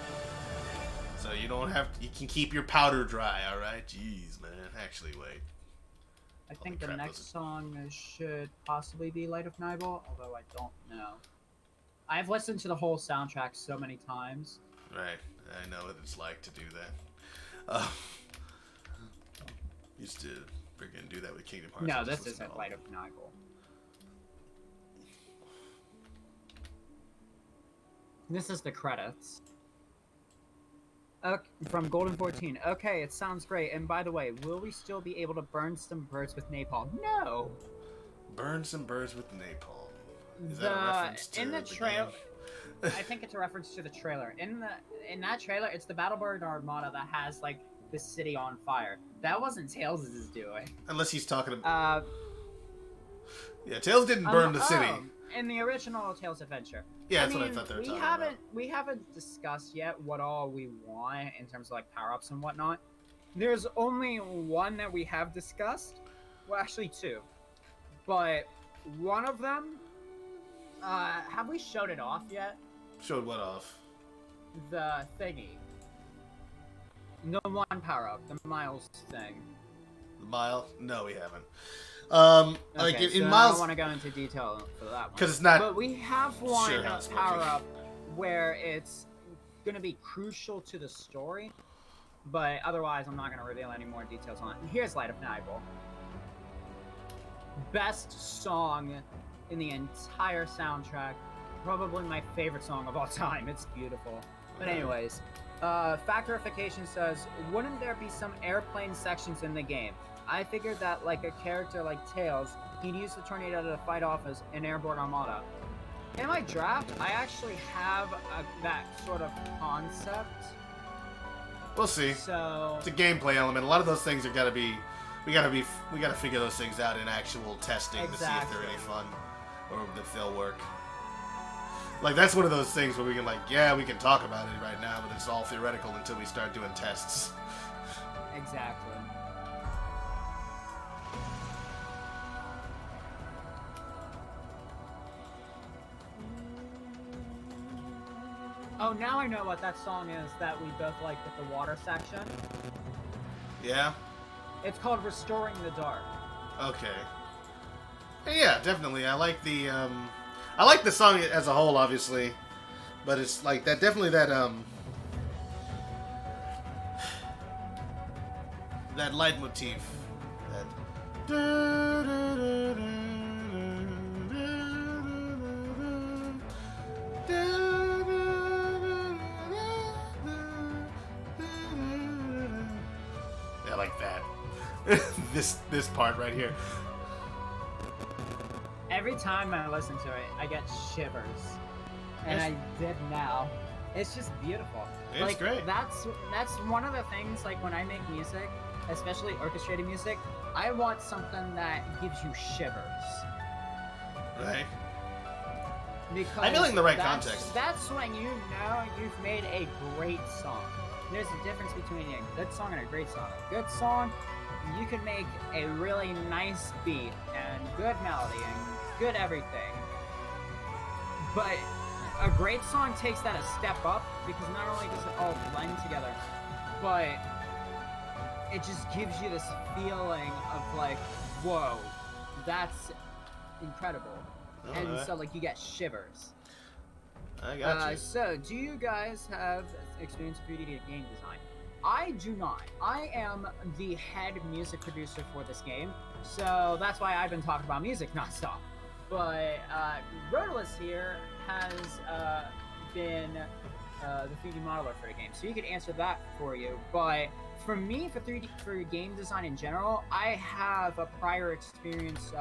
So you don't have to, you can keep your powder dry, alright? Jeez, man. Actually, wait. I think the next song should possibly be Light of Nibel, although I don't know. I've listened to the whole soundtrack so many times. Right. I know what it's like to do that. Used to freaking do that with Kingdom Hearts. No, this isn't Light of Nibel. This is the credits. From Golden 14. Okay, it sounds great. And by the way, will we still be able to burn some birds with napalm? No! Burn some birds with napalm. Is that a reference to in the trailer? game? I think it's a reference to the trailer. In that trailer, it's the Battlebird Armada that has like the city on fire. That wasn't Tails' doing. Unless he's talking about. Yeah, Tails didn't burn the city. In the original Tails Adventure. Yeah, that's what I thought they were talking about. We haven't discussed yet what all we want in terms of like power-ups and whatnot. There's only one that we have discussed. Well, actually two. But one of them, have we showed it off yet? Showed what off? The thingy. The one power-up, the Miles thing. The mile? No, we haven't. Like Okay, in so I Miles, don't want to go into detail for that one. because it's not. But we have one sure how it's working. power up where it's going to be crucial to the story, but otherwise I'm not going to reveal any more details on it. And here's Light of Nigel. Best song in the entire soundtrack. Probably my favorite song of all time. It's beautiful. But anyways, Factorification says, wouldn't there be some airplane sections in the game? I figured that like a character like Tails, he'd use the tornado to fight off as an airborne armada. In my draft, I actually have that sort of concept. We'll see. So It's a gameplay element. A lot of those things are gotta be. We gotta figure those things out in actual testing to see if they're any fun or if they'll work. Like that's one of those things where we can we can talk about it right now, but it's all theoretical until we start doing tests. exactly. Oh, now I know what that song is that we both like with the water section. Yeah. It's called Restoring the Dark. Okay. Yeah, definitely. I like the song as a whole, obviously, but it's like that. Definitely that leitmotif. Yeah, like that. this part right here. Every time I listen to it, I get shivers. And I did now. It's just beautiful. It's great. That's one of the things, like when I make music, especially orchestrated music, I want something that gives you shivers. Right. Because I feel like in the right that's- context. That's when you know you've made a great song. There's a difference between a good song and a great song. A good song, you can make a really nice beat and good melody and good everything. But a great song takes that a step up because not only does it all blend together, but it just gives you this feeling of like, whoa, that's incredible. And so like you get shivers. I got you. So, do you guys have experience with 3D game design? I do not. I am the head music producer for this game, so that's why I've been talking about music nonstop. But Rotalus here has been the 3D modeler for the game, so he could answer that for you. But for me, for game design in general, I have a prior experience.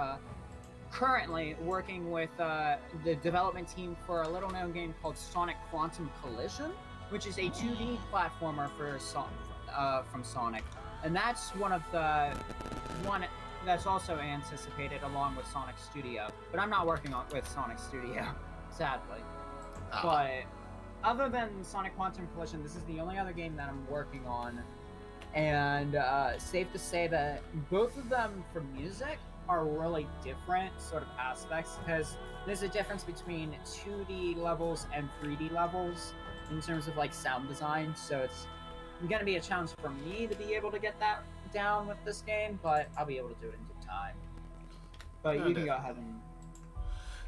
Currently working with the development team for a little-known game called Sonic Quantum Collision, which is a 2D platformer for from Sonic, and that's one that's also anticipated along with Sonic Studio. But I'm not working with Sonic Studio, sadly. But other than Sonic Quantum Collision, this is the only other game that I'm working on, and safe to say that both of them for music are really different sort of aspects, because there's a difference between 2D levels and 3D levels in terms of like sound design, so it's gonna be a challenge for me to be able to get that down with this game, but I'll be able to do it in due time. But you can go ahead and...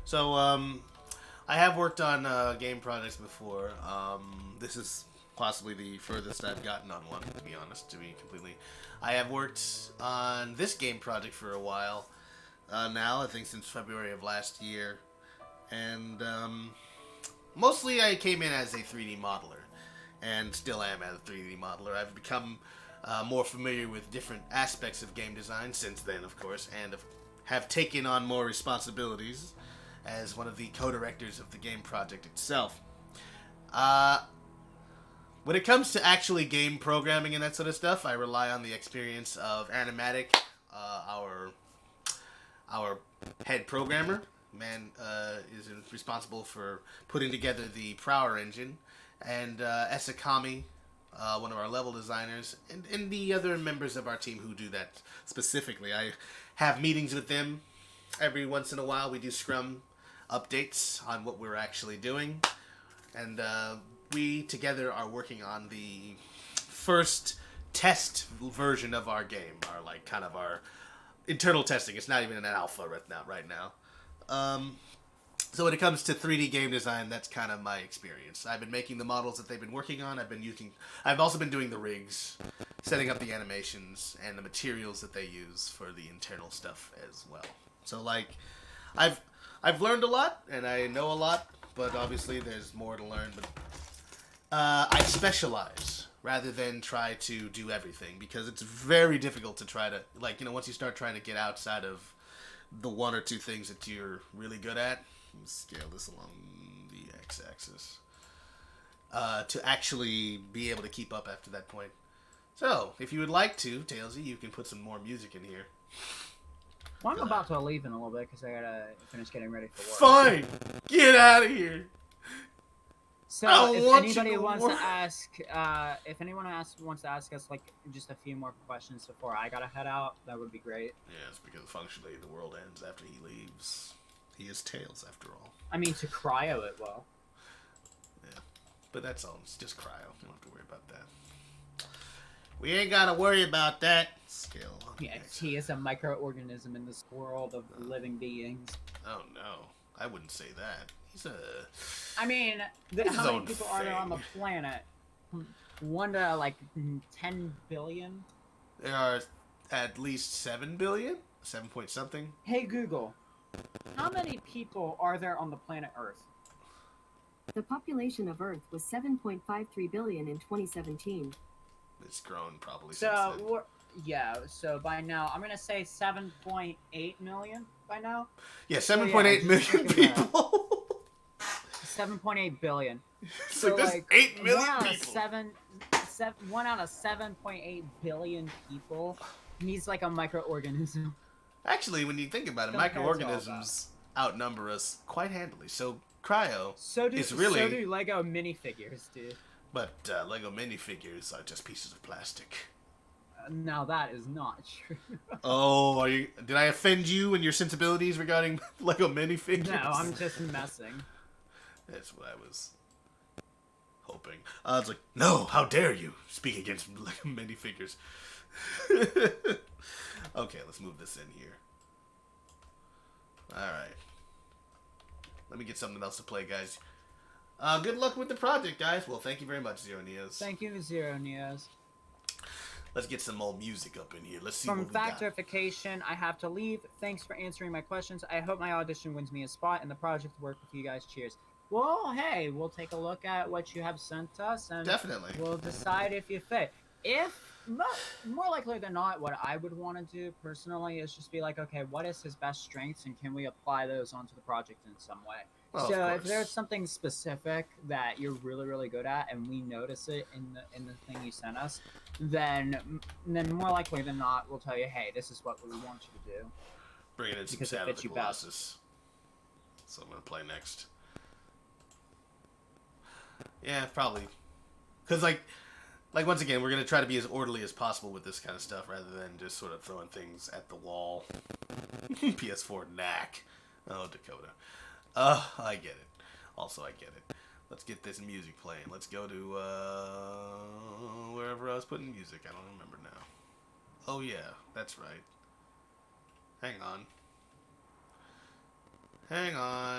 So, I have worked on game projects before. This is possibly the furthest I've gotten on one, to be honest, to be completely... I have worked on this game project for a while now, I think since February of last year. And mostly I came in as a 3D modeler, and still am as a 3D modeler. I've become more familiar with different aspects of game design since then, of course, and have taken on more responsibilities as one of the co-directors of the game project itself. When it comes to actually game programming and that sort of stuff, I rely on the experience of Animatic, our head programmer. Man is responsible for putting together the Prower engine, and Esakami, one of our level designers, and the other members of our team who do that specifically. I have meetings with them every once in a while. We do Scrum updates on what we're actually doing, and we together are working on the first test version of our game, our internal testing. It's not even an alpha right now. So when it comes to 3D game design, that's kind of my experience. I've been making the models that they've been working on. I've also been doing the rigs, setting up the animations, and the materials that they use for the internal stuff as well. So like, I've learned a lot, and I know a lot, but obviously there's more to learn. But I specialize rather than try to do everything, because it's very difficult to try to, like, once you start trying to get outside of the one or two things that you're really good at. Let me scale this along the x-axis. To actually be able to keep up after that point. So, if you would like to, Tailsy, you can put some more music in here. Well, I'm about to leave in a little bit because I gotta finish getting ready for work. Fine! Get out of here! So, if anybody wants to ask, wants to ask us like just a few more questions before I gotta head out, that would be great. Yes, because functionally the world ends after he leaves. He is Tails, after all. I mean, to cryo it will. Yeah, but that's all. It's just cryo. You don't have to worry about that. We ain't gotta worry about that. Scale. Yes, he is a microorganism in this world of living beings. Oh no, I wouldn't say that. He's a. I mean, how many people are there on the planet? 1 to like 10 billion. There are at least 7 billion, 7 point something. Hey Google, how many people are there on the planet Earth? The population of Earth was 7.53 billion in 2017. It's grown probably. So since then. yeah, so by now I'm gonna say 7.8 million by now. Yeah, 7.8 million people. 7.8 billion. It's So like like there's 8 million 1 out of 7.8 billion people needs like a microorganism. Actually, when you think about it, Compared to all microorganisms outnumber us quite handily. So cryo So do is really, so do Lego minifigures, dude. but Lego minifigures are just pieces of plastic. Now that is not true. Oh, did I offend you and your sensibilities regarding Lego minifigures? No, I'm just messing. That's what I was hoping. I was like, no, how dare you speak against Lego minifigures. Okay, let's move this in here. Alright. Let me get something else to play, guys. Good luck with the project, guys. Well, thank you very much, Zero Neos. Thank you, Zero Neos. Let's get some more music up in here. Let's see From what we got. Factorification, I have to leave. Thanks for answering my questions. I hope my audition wins me a spot in the project to work with you guys. Cheers. Well, hey, we'll take a look at what you have sent us, and Definitely. we'll decide if you fit. If more likely than not, what I would want to do personally is just be like, okay, what is his best strengths, and can we apply those onto the project in some way? Well, So of if course. there's something specific that you're really, really good at, and we notice it in the thing you sent us, then more likely than not, we'll tell you, hey, this is what we want you to do. Bringing in some because it Shadow of fits the you best. Colossus. So I'm going to play next. Yeah, probably. Because, like once again, we're going to try to be as orderly as possible with this kind of stuff rather than just sort of throwing things at the wall. PS4 knack. Oh, Dakota. I get it. Also, I get it. Let's get this music playing. Let's go to, wherever I was putting music. I don't remember now. Oh, yeah. That's right. Hang on. Hang on.